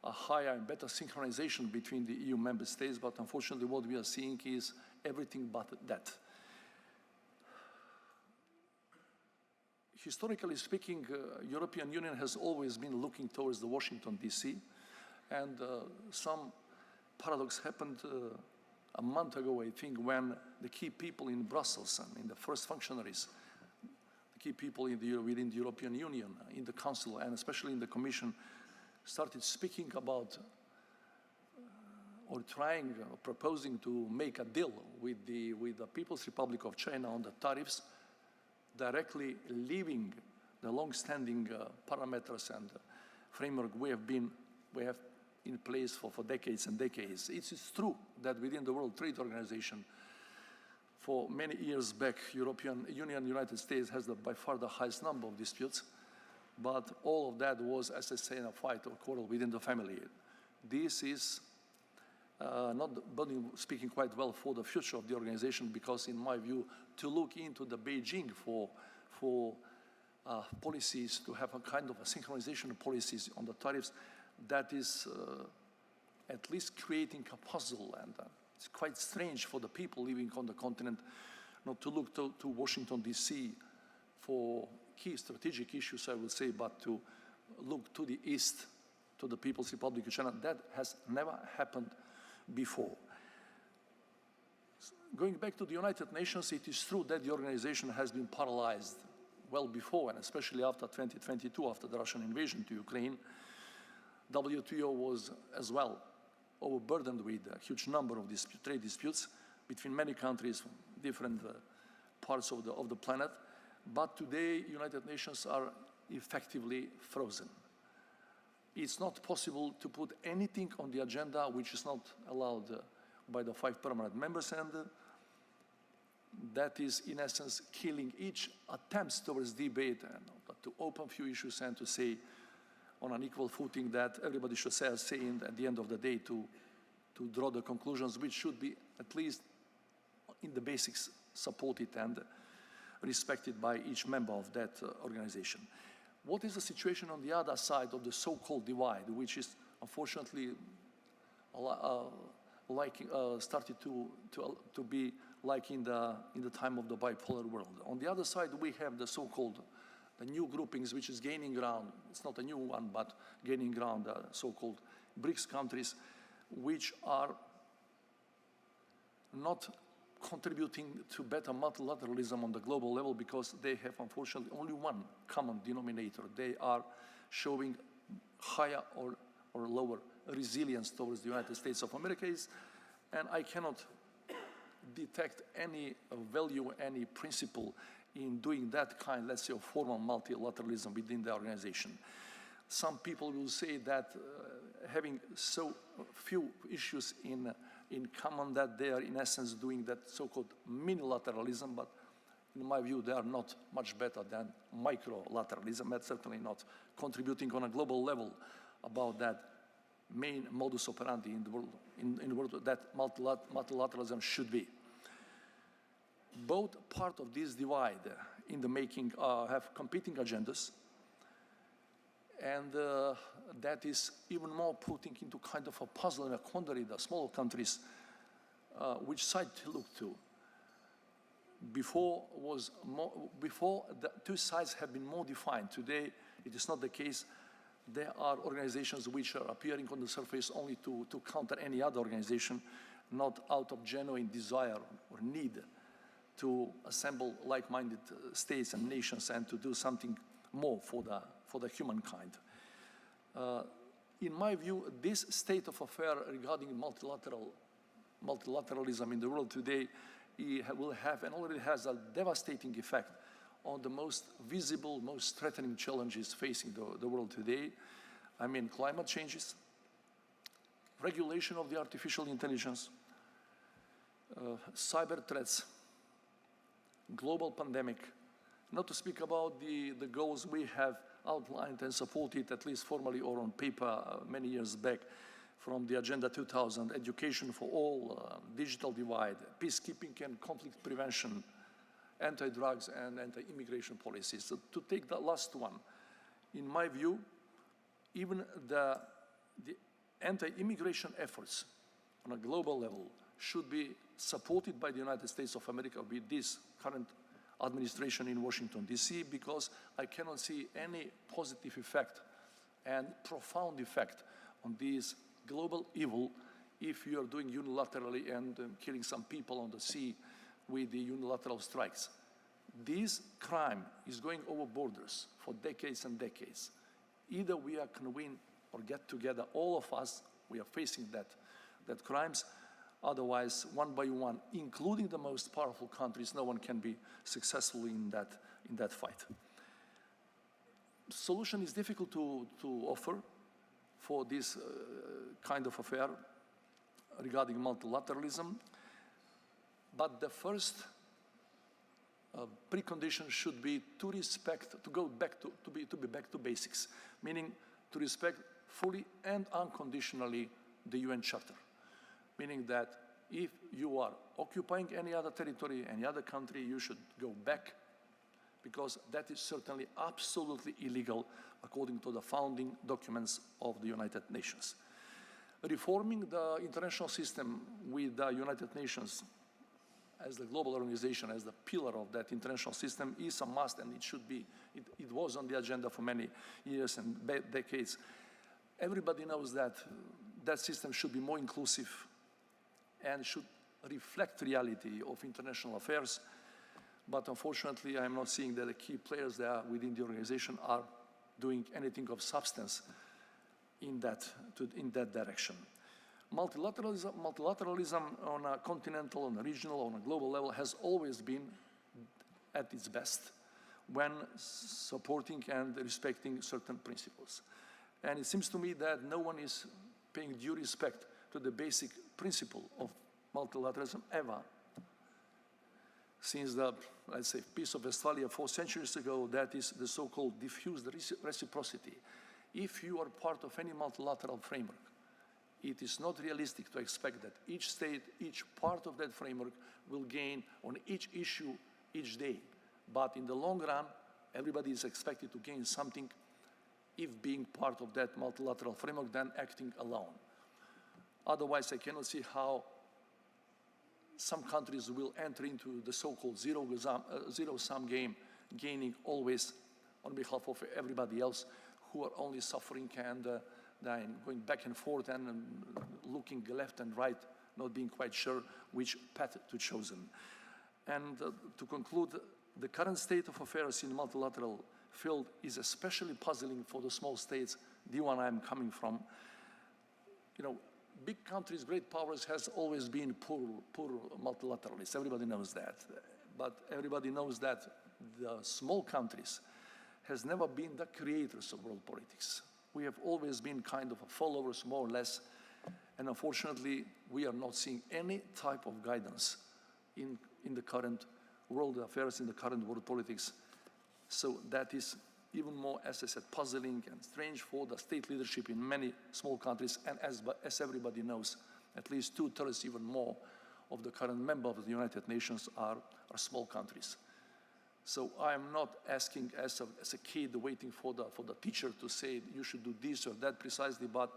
a higher and better synchronization between the EU member states, but unfortunately what we are seeing is everything but that. Historically speaking, European Union has always been looking towards the Washington, D.C., and some paradox happened a month ago, I think, when the key people in Brussels and in the first functionaries, the key people within the European Union, in the Council, and especially in the Commission, started speaking about or trying, proposing to make a deal with the People's Republic of China on the tariffs, directly leaving the long-standing parameters and framework we have in place for decades and decades. It is true that within the World Trade Organization, for many years back, European Union, United States has by far the highest number of disputes, but all of that was, as I say, in a fight or quarrel within the family. This is not speaking quite well for the future of the organization, because in my view, to look into the Beijing for policies, to have a kind of a synchronization of policies on the tariffs, that is at least creating a puzzle, and it's quite strange for the people living on the continent not to look to Washington, D.C. for key strategic issues, I would say, but to look to the east, to the People's Republic of China. That has never happened before. Going back to the United Nations, it is true that the organization has been paralyzed well before, and especially after 2022, after the Russian invasion to Ukraine. WTO was as well overburdened with a huge number of trade disputes between many countries from different parts of the planet. But today, United Nations are effectively frozen. It's not possible to put anything on the agenda which is not allowed by the 5 permanent members, and that is, in essence, killing each attempt towards debate and to open few issues and to say on an equal footing that everybody should say at the end of the day to draw the conclusions which should be, at least in the basics, supported and respected by each member of that organization. What is the situation on the other side of the so-called divide, which is unfortunately started to be like in the time of the bipolar world? On the other side, we have the so-called the new groupings, which is gaining ground. It's not a new one, but gaining ground, so-called BRICS countries, which are not contributing to better multilateralism on the global level, because they have, unfortunately, only one common denominator. They are showing higher or lower resilience towards the United States of America, and I cannot detect any value, any principle in doing that kind, let's say, of formal multilateralism within the organization. Some people will say that having so few issues in common, that they are in essence doing that so-called minilateralism, but in my view they are not much better than microlateralism. That's certainly not contributing on a global level about that main modus operandi in the world that multilateralism should be. Both part of this divide in the making have competing agendas, and that is even more putting into kind of a puzzle and a quandary the smaller countries, which side to look to. Before the two sides have been more defined. Today, it is not the case. There are organizations which are appearing on the surface only to counter any other organization, not out of genuine desire or need to assemble like-minded states and nations and to do something more for the humankind. In my view, this state of affair regarding multilateralism in the world today will have and already has a devastating effect on the most visible, most threatening challenges facing the world today. I mean, climate changes, regulation of the artificial intelligence, cyber threats, global pandemic, not to speak about the goals we have outlined and supported, at least formally or on paper, many years back, from the Agenda 2000, education for all, digital divide, peacekeeping and conflict prevention, anti-drugs and anti-immigration policies. So to take the last one, in my view, even the anti-immigration efforts on a global level should be supported by the United States of America with this current administration in Washington, D.C., because I cannot see any positive effect and profound effect on this global evil if you are doing unilaterally and killing some people on the sea with the unilateral strikes. This crime is going over borders for decades and decades. Either we can win or get together, all of us, we are facing that crimes. Otherwise, one by one, including the most powerful countries, no one can be successful in that fight. Solution is difficult to offer for this kind of affair regarding multilateralism, but the first precondition should be to respect, to go back to be back to basics, meaning to respect fully and unconditionally the UN Charter. Meaning that if you are occupying any other territory, any other country, you should go back, because that is certainly absolutely illegal according to the founding documents of the United Nations. Reforming the international system with the United Nations as the global organization, as the pillar of that international system is a must, and it should be. It was on the agenda for many years and decades. Everybody knows that that system should be more inclusive and should reflect reality of international affairs. But unfortunately, I'm not seeing that the key players there within the organization are doing anything of substance in that direction. Multilateralism on a continental, on a regional, on a global level has always been at its best when supporting and respecting certain principles. And it seems to me that no one is paying due respect to the basic principle of multilateralism ever. Since the, let's say, Peace of Westphalia 4 centuries ago, that is the so-called diffused reciprocity. If you are part of any multilateral framework, it is not realistic to expect that each state, each part of that framework will gain on each issue each day. But in the long run, everybody is expected to gain something if being part of that multilateral framework than acting alone. Otherwise, I cannot see how some countries will enter into the so-called zero-sum game, gaining always on behalf of everybody else who are only suffering and then going back and forth and looking left and right, not being quite sure which path to choose. And to conclude, the current state of affairs in the multilateral field is especially puzzling for the small states, the one I'm coming from. You know, big countries, great powers has always been poor multilateralists. Everybody knows that. But everybody knows that the small countries has never been the creators of world politics. We have always been kind of followers, more or less. And unfortunately, we are not seeing any type of guidance in the current world affairs, in the current world politics. So that is even more, as I said, puzzling and strange for the state leadership in many small countries. And as everybody knows, at least 2/3, even more, of the current members of the United Nations are small countries. So I am not asking as a kid waiting for the teacher to say you should do this or that precisely, but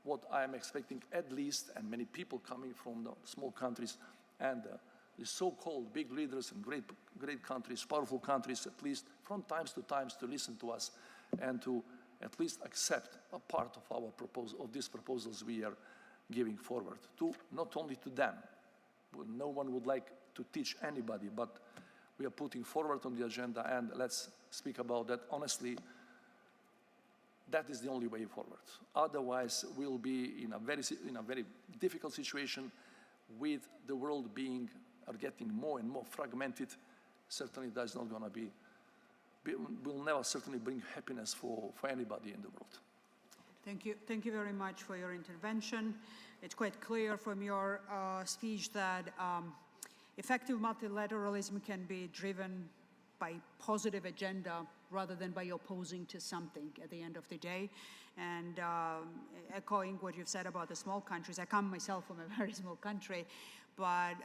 what I am expecting at least, and many people coming from the small countries and the so-called big leaders and great countries, powerful countries, at least from times to listen to us and to at least accept a part of our proposal, of these proposals we are giving forward, to not only to them. No one would like to teach anybody, but we are putting forward on the agenda, and let's speak about that honestly. That is the only way forward. Otherwise, we'll be in a very difficult situation with the world getting more and more fragmented. Certainly that's not going to will never certainly bring happiness for anybody in the world. Thank you very much for your intervention. It's quite clear from your speech that effective multilateralism can be driven by positive agenda rather than by opposing to something at the end of the day. And echoing what you've said about the small countries, I come myself from a very small country, but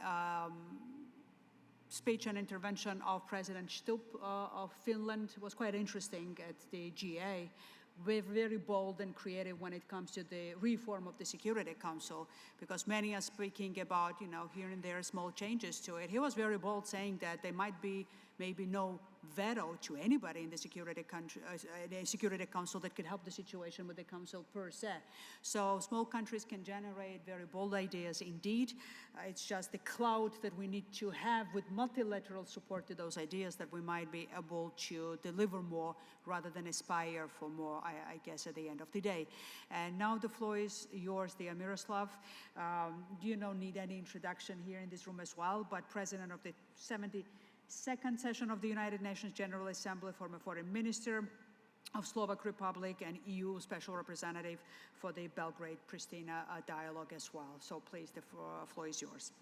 speech and intervention of President Stubb of Finland was quite interesting at the GA. We're very bold and creative when it comes to the reform of the Security Council, because many are speaking about, here and there small changes to it. He was very bold, saying that there might be maybe no veto to anybody in the Security Council that could help the situation with the Council per se. So small countries can generate very bold ideas indeed. It's just the cloud that we need to have with multilateral support to those ideas that we might be able to deliver more rather than aspire for more, I guess, at the end of the day. And now the floor is yours, dear Miroslav. You don't need any introduction here in this room as well, but President of the 72nd session of the United Nations General Assembly, former Foreign Minister of Slovak Republic, and EU Special Representative for the Belgrade-Pristina dialogue as well. So please, the floor is yours.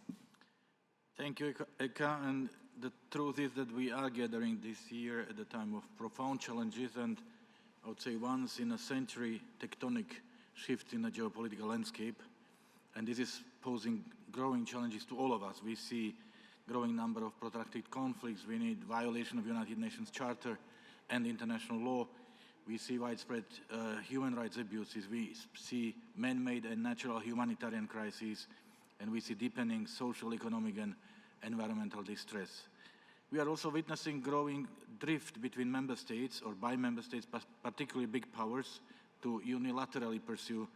Thank you, Eka. And the truth is that we are gathering this year at a time of profound challenges and, I would say, once in a century tectonic shift in the geopolitical landscape. And this is posing growing challenges to all of us. We see growing number of protracted conflicts. We need violation of United Nations Charter and international law. We see widespread human rights abuses. We see man-made and natural humanitarian crises, and we see deepening social, economic, and environmental distress. We are also witnessing growing drift between member states, or by member states, particularly big powers, to unilaterally pursue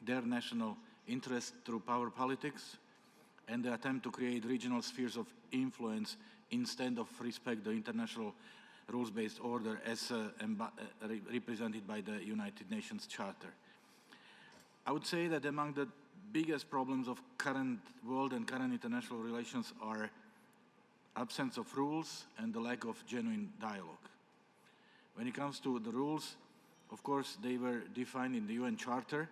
their national interests through power politics, and the attempt to create regional spheres of influence instead of respect the international rules-based order as represented by the United Nations Charter. I would say that among the biggest problems of current world and current international relations are absence of rules and the lack of genuine dialogue. When it comes to the rules, of course, they were defined in the UN Charter,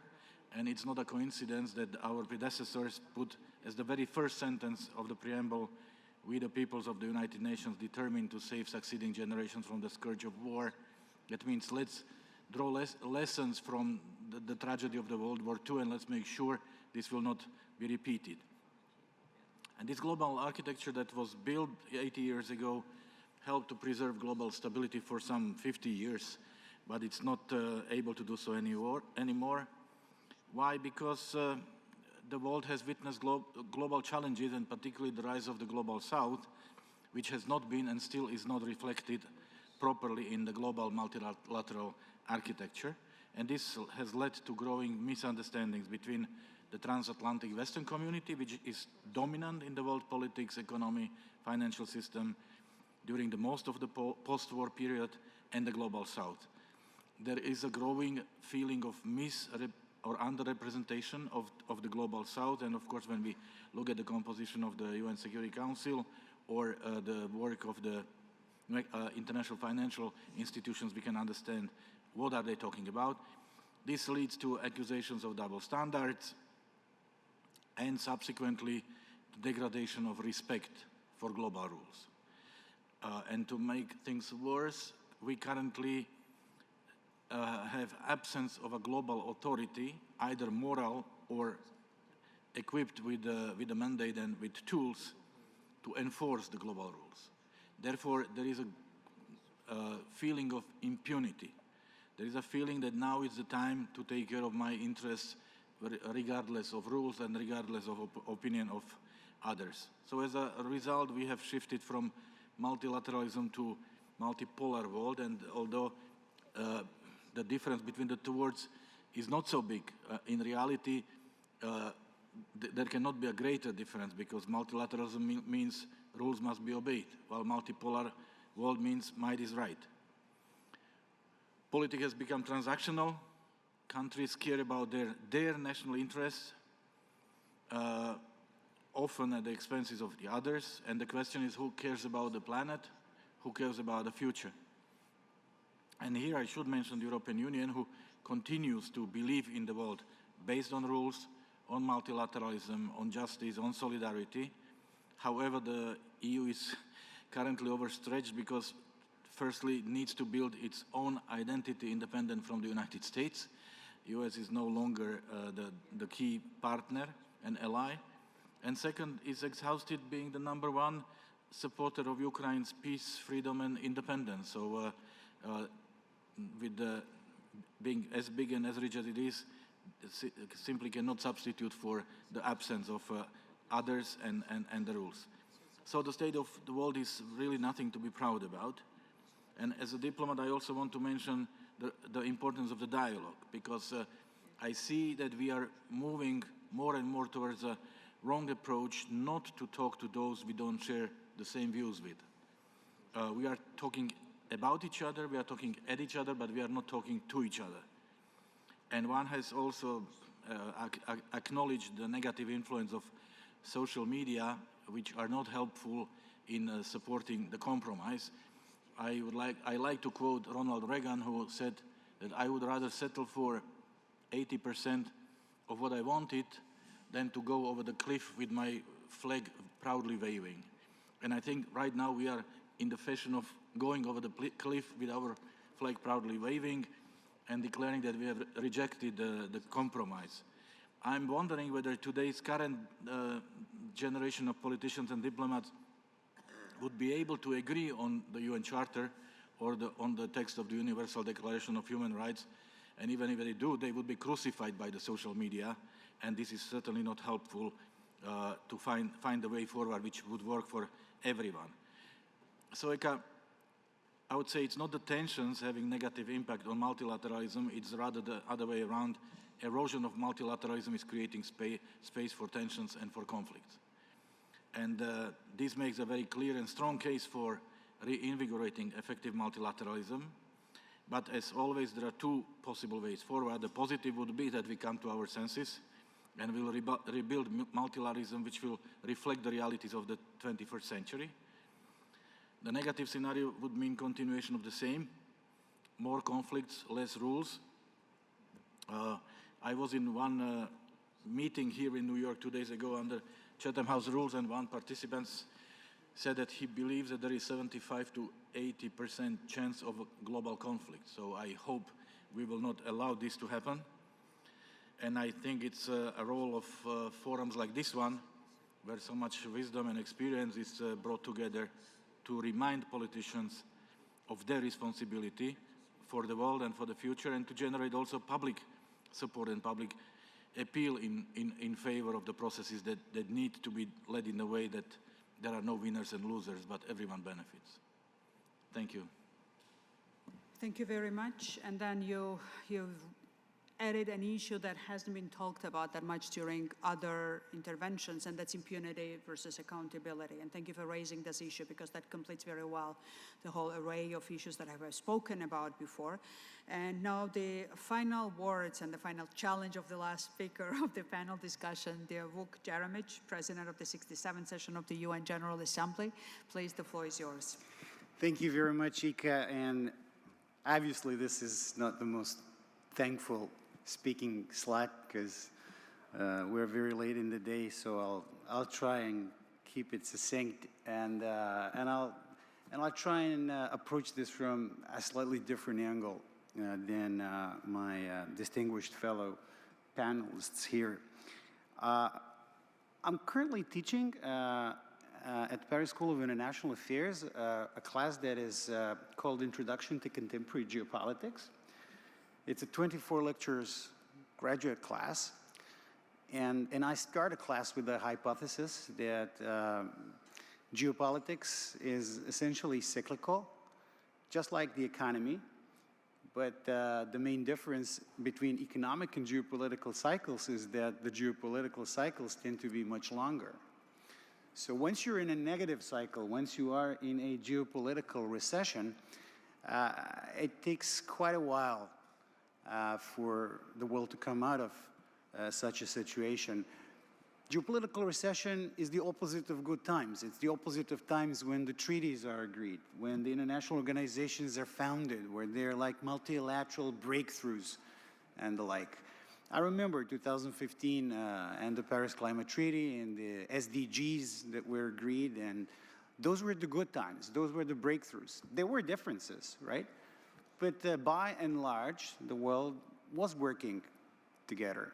and it's not a coincidence that our predecessors put as the very first sentence of the preamble, "We, the peoples of the United Nations, determined to save succeeding generations from the scourge of war." That means let's draw lessons from the tragedy of the World War II, and let's make sure this will not be repeated. And this global architecture that was built 80 years ago helped to preserve global stability for some 50 years, but it's not able to do so anymore. Why? Because the world has witnessed global challenges, and particularly the rise of the global south, which has not been and still is not reflected properly in the global multilateral architecture. And this has led to growing misunderstandings between the transatlantic Western community, which is dominant in the world politics, economy, financial system during the most of the post-war period, and the global south. There is a growing feeling of or underrepresentation of the global south, and of course when we look at the composition of the UN Security Council or the work of the international financial institutions, we can understand what are they talking about. This leads to accusations of double standards and subsequently degradation of respect for global rules. And to make things worse, we currently have absence of a global authority, either moral or equipped with a mandate and with tools to enforce the global rules. Therefore, there is a feeling of impunity. There is a feeling that now is the time to take care of my interests regardless of rules and regardless of opinion of others. So as a result, we have shifted from multilateralism to multipolar world, and although the difference between the two words is not so big, in reality, there cannot be a greater difference, because multilateralism means rules must be obeyed, while multipolar world means might is right. Politics has become transactional. Countries care about their national interests, often at the expenses of the others, and the question is, who cares about the planet, who cares about the future? And here I should mention the European Union, who continues to believe in the world based on rules, on multilateralism, on justice, on solidarity. However, the EU is currently overstretched because firstly, it needs to build its own identity independent from the United States. US is no longer the key partner and ally. And second, is exhausted being the #1 supporter of Ukraine's peace, freedom, and independence. So with being as big and as rich as it is, simply cannot substitute for the absence of others and the rules. So the state of the world is really nothing to be proud about. And as a diplomat, I also want to mention the importance of the dialogue, because I see that we are moving more and more towards a wrong approach, not to talk to those we don't share the same views with. We are talking about each other, we are talking at each other, but we are not talking to each other. And one has also acknowledged the negative influence of social media, which are not helpful in supporting the compromise. I like to quote Ronald Reagan, who said that I would rather settle for 80% of what I wanted than to go over the cliff with my flag proudly waving. And I think right now we are in the fashion of going over the cliff with our flag proudly waving and declaring that we have rejected the compromise. I'm wondering whether today's current generation of politicians and diplomats would be able to agree on the UN Charter or on the text of the Universal Declaration of Human Rights. And even if they do, they would be crucified by the social media. And this is certainly not helpful to find a way forward which would work for everyone. So Eka, I would say it's not the tensions having negative impact on multilateralism, it's rather the other way around. Erosion of multilateralism is creating space for tensions and for conflicts. And this makes a very clear and strong case for reinvigorating effective multilateralism. But as always, there are two possible ways forward. The positive would be that we come to our senses and we'll rebuild multilateralism, which will reflect the realities of the 21st century. The negative scenario would mean continuation of the same, more conflicts, less rules. I was in one meeting here in New York 2 days ago under Chatham House rules, and one participant said that he believes that there is 75 to 80% chance of a global conflict. So I hope we will not allow this to happen. And I think it's a role of forums like this one, where so much wisdom and experience is brought together to remind politicians of their responsibility for the world and for the future, and to generate also public support and public appeal in favor of the processes that need to be led in a way that there are no winners and losers, but everyone benefits. Thank you. Thank you very much. And then you've added an issue that hasn't been talked about that much during other interventions, and that's impunity versus accountability. And thank you for raising this issue, because that completes very well the whole array of issues that I have spoken about before. And now the final words and the final challenge of the last speaker of the panel discussion, dear Vuk Jeremic, President of the 67th session of the UN General Assembly. Please, the floor is yours. Thank you very much, Ika. And obviously this is not the most thankful speaking slot, because we're very late in the day, so I'll try and keep it succinct, and I'll try and approach this from a slightly different angle than my distinguished fellow panelists here. I'm currently teaching at the Paris School of International Affairs a class that is called Introduction to Contemporary Geopolitics. It's a 24 lectures graduate class, and I start a class with the hypothesis that geopolitics is essentially cyclical, just like the economy, but the main difference between economic and geopolitical cycles is that the geopolitical cycles tend to be much longer. So once you're in a negative cycle, once you are in a geopolitical recession, it takes quite a while for the world to come out of such a situation. Geopolitical recession is the opposite of good times. It's the opposite of times when the treaties are agreed, when the international organizations are founded, where they're like multilateral breakthroughs and the like. I remember 2015 and the Paris Climate Treaty and the SDGs that were agreed, and those were the good times. Those were the breakthroughs. There were differences, right? But by and large, the world was working together.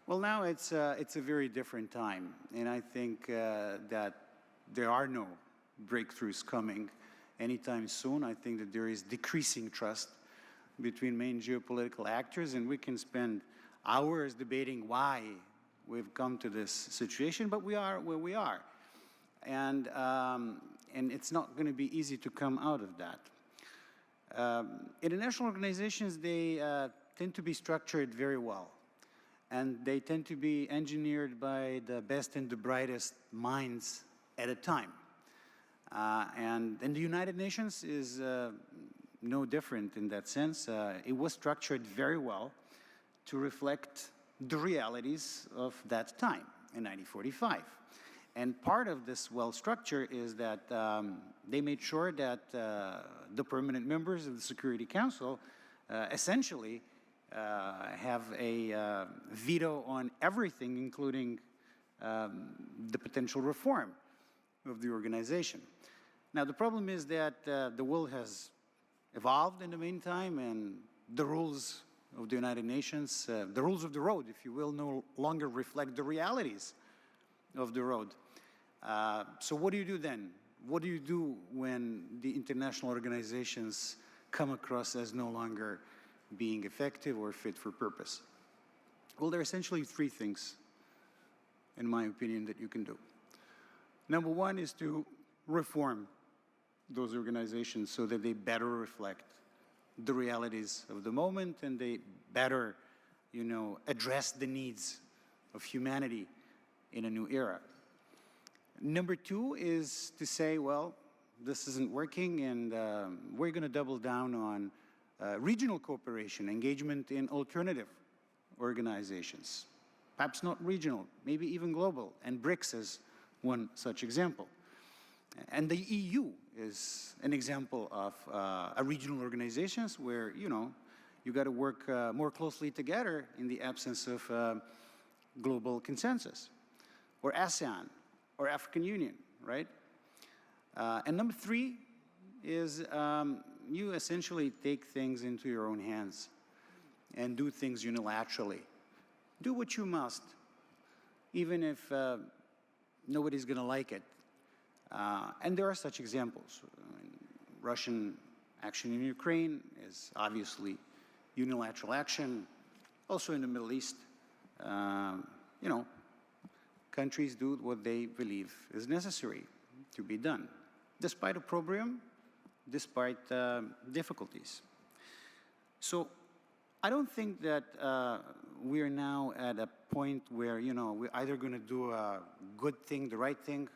Well, now it's a very different time, and I think that there are no breakthroughs coming anytime soon. I think that there is decreasing trust between main geopolitical actors, and we can spend hours debating why we've come to this situation, but we are where we are. And it's not going to be easy to come out of that. International organizations, they tend to be structured very well, and they tend to be engineered by the best and the brightest minds at a time. And the United Nations is no different in that sense. It was structured very well to reflect the realities of that time in 1945. And part of this well structure is that they made sure that the permanent members of the Security Council essentially have a veto on everything, including the potential reform of the organization. Now, the problem is that the world has evolved in the meantime, and the rules of the United Nations, the rules of the road, if you will, no longer reflect the realities of the road. So what do you do then? What do you do when the international organizations come across as no longer being effective or fit for purpose? Well, there are essentially three things, in my opinion, that you can do. Number one is to reform those organizations so that they better reflect the realities of the moment and they better, address the needs of humanity in a new era. Number two is to say, well, this isn't working, and we're going to double down on regional cooperation, engagement in alternative organizations, perhaps not regional, maybe even global, and BRICS is one such example. And the EU is an example of a regional organizations where, you got to work more closely together in the absence of global consensus, or ASEAN, or African Union, right? And number three is you essentially take things into your own hands and do things unilaterally. Do what you must, even if nobody's going to like it. And there are such examples. Russian action in Ukraine is obviously unilateral action. Also in the Middle East, countries do what they believe is necessary to be done, despite opprobrium, despite difficulties. So I don't think that we are now at a point where, we're either going to do a good thing, the right thing,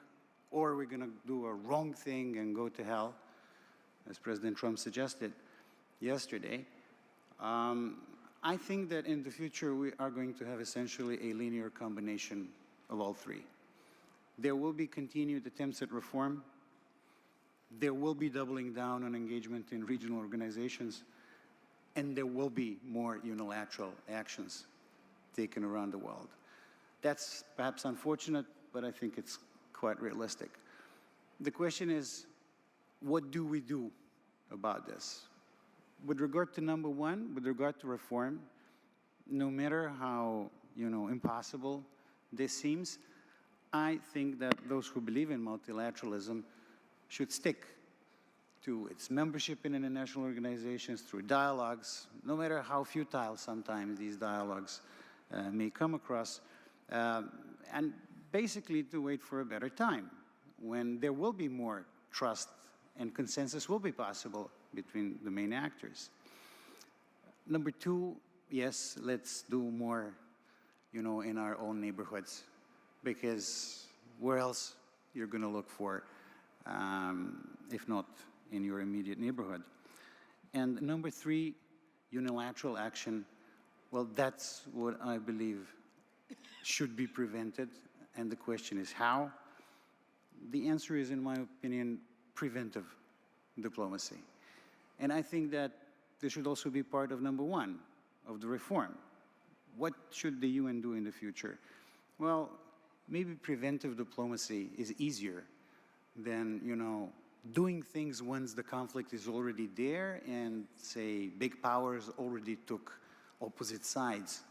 or we're going to do a wrong thing and go to hell, as President Trump suggested yesterday. I think that in the future we are going to have essentially a linear combination of all three. There will be continued attempts at reform. There will be doubling down on engagement in regional organizations, and there will be more unilateral actions taken around the world. That's perhaps unfortunate, but I think it's quite realistic. The question is, what do we do about this? With regard to number one, with regard to reform, no matter how, impossible this seems, I think that those who believe in multilateralism should stick to its membership in international organizations through dialogues, no matter how futile sometimes these dialogues may come across, and basically to wait for a better time when there will be more trust and consensus will be possible between the main actors. Number two, yes, let's do more, in our own neighborhoods, because where else you're going to look for, if not in your immediate neighborhood. And number three, unilateral action. Well, that's what I believe should be prevented. And the question is how? The answer is, in my opinion, preventive diplomacy. And I think that this should also be part of number one, of the reform. What should the UN do in the future? Well, maybe preventive diplomacy is easier than, doing things once the conflict is already there and, say, big powers already took opposite sides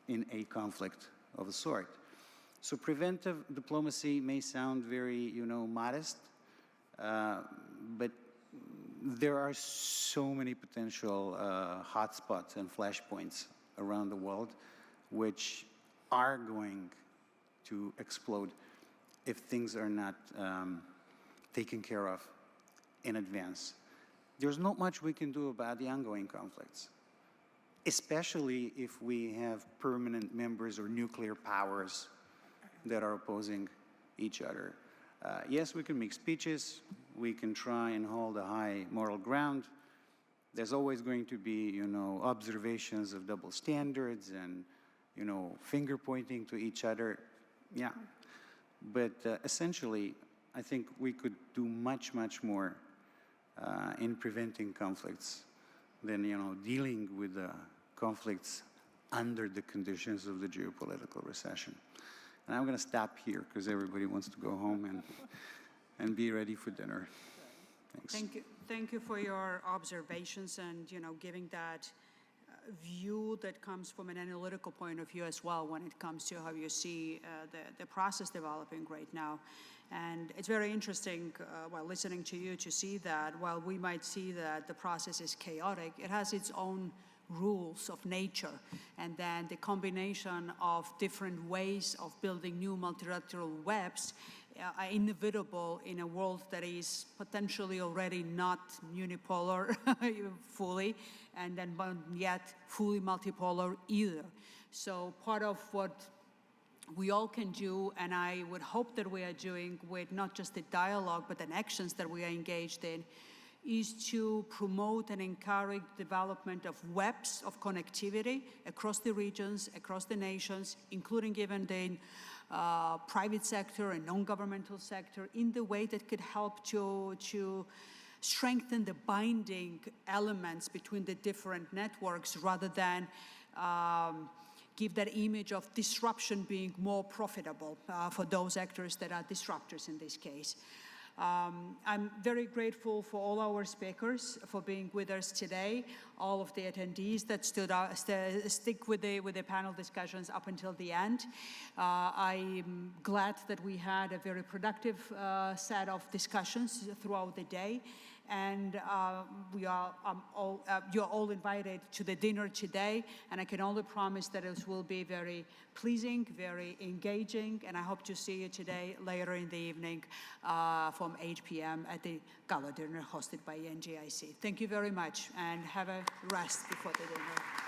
in a conflict of a sort. So preventive diplomacy may sound very, modest, but there are so many potential hotspots and flashpoints around the world which are going to explode if things are not taken care of in advance. There's not much we can do about the ongoing conflicts, especially if we have permanent members or nuclear powers that are opposing each other. Yes, we can make speeches, we can try and hold a high moral ground. There's always going to be, observations of double standards and, finger pointing to each other. Yeah, but essentially, I think we could do much, much more in preventing conflicts than, dealing with the conflicts under the conditions of the geopolitical recession. And I'm going to stop here because everybody wants to go home and be ready for dinner. Thanks. Thank you for your observations and, giving that view that comes from an analytical point of view as well when it comes to how you see the process developing right now. And it's very interesting while listening to you to see that while we might see that the process is chaotic, it has its own rules of nature. And then the combination of different ways of building new multilateral webs are inevitable in a world that is potentially already not unipolar fully, and then but yet fully multipolar either. So part of what we all can do, and I would hope that we are doing with not just the dialogue, but the actions that we are engaged in, is to promote and encourage development of webs of connectivity across the regions, across the nations, including even the private sector and non-governmental sector, in the way that could help to strengthen the binding elements between the different networks rather than give that image of disruption being more profitable for those actors that are disruptors in this case. I'm very grateful for all our speakers for being with us today, all of the attendees that stick with the panel discussions up until the end. I'm glad that we had a very productive set of discussions throughout the day. And you're all invited to the dinner today, and I can only promise that it will be very pleasing, very engaging, and I hope to see you today later in the evening from 8 p.m. at the gala dinner hosted by NGIC. Thank you very much, and have a rest before the dinner.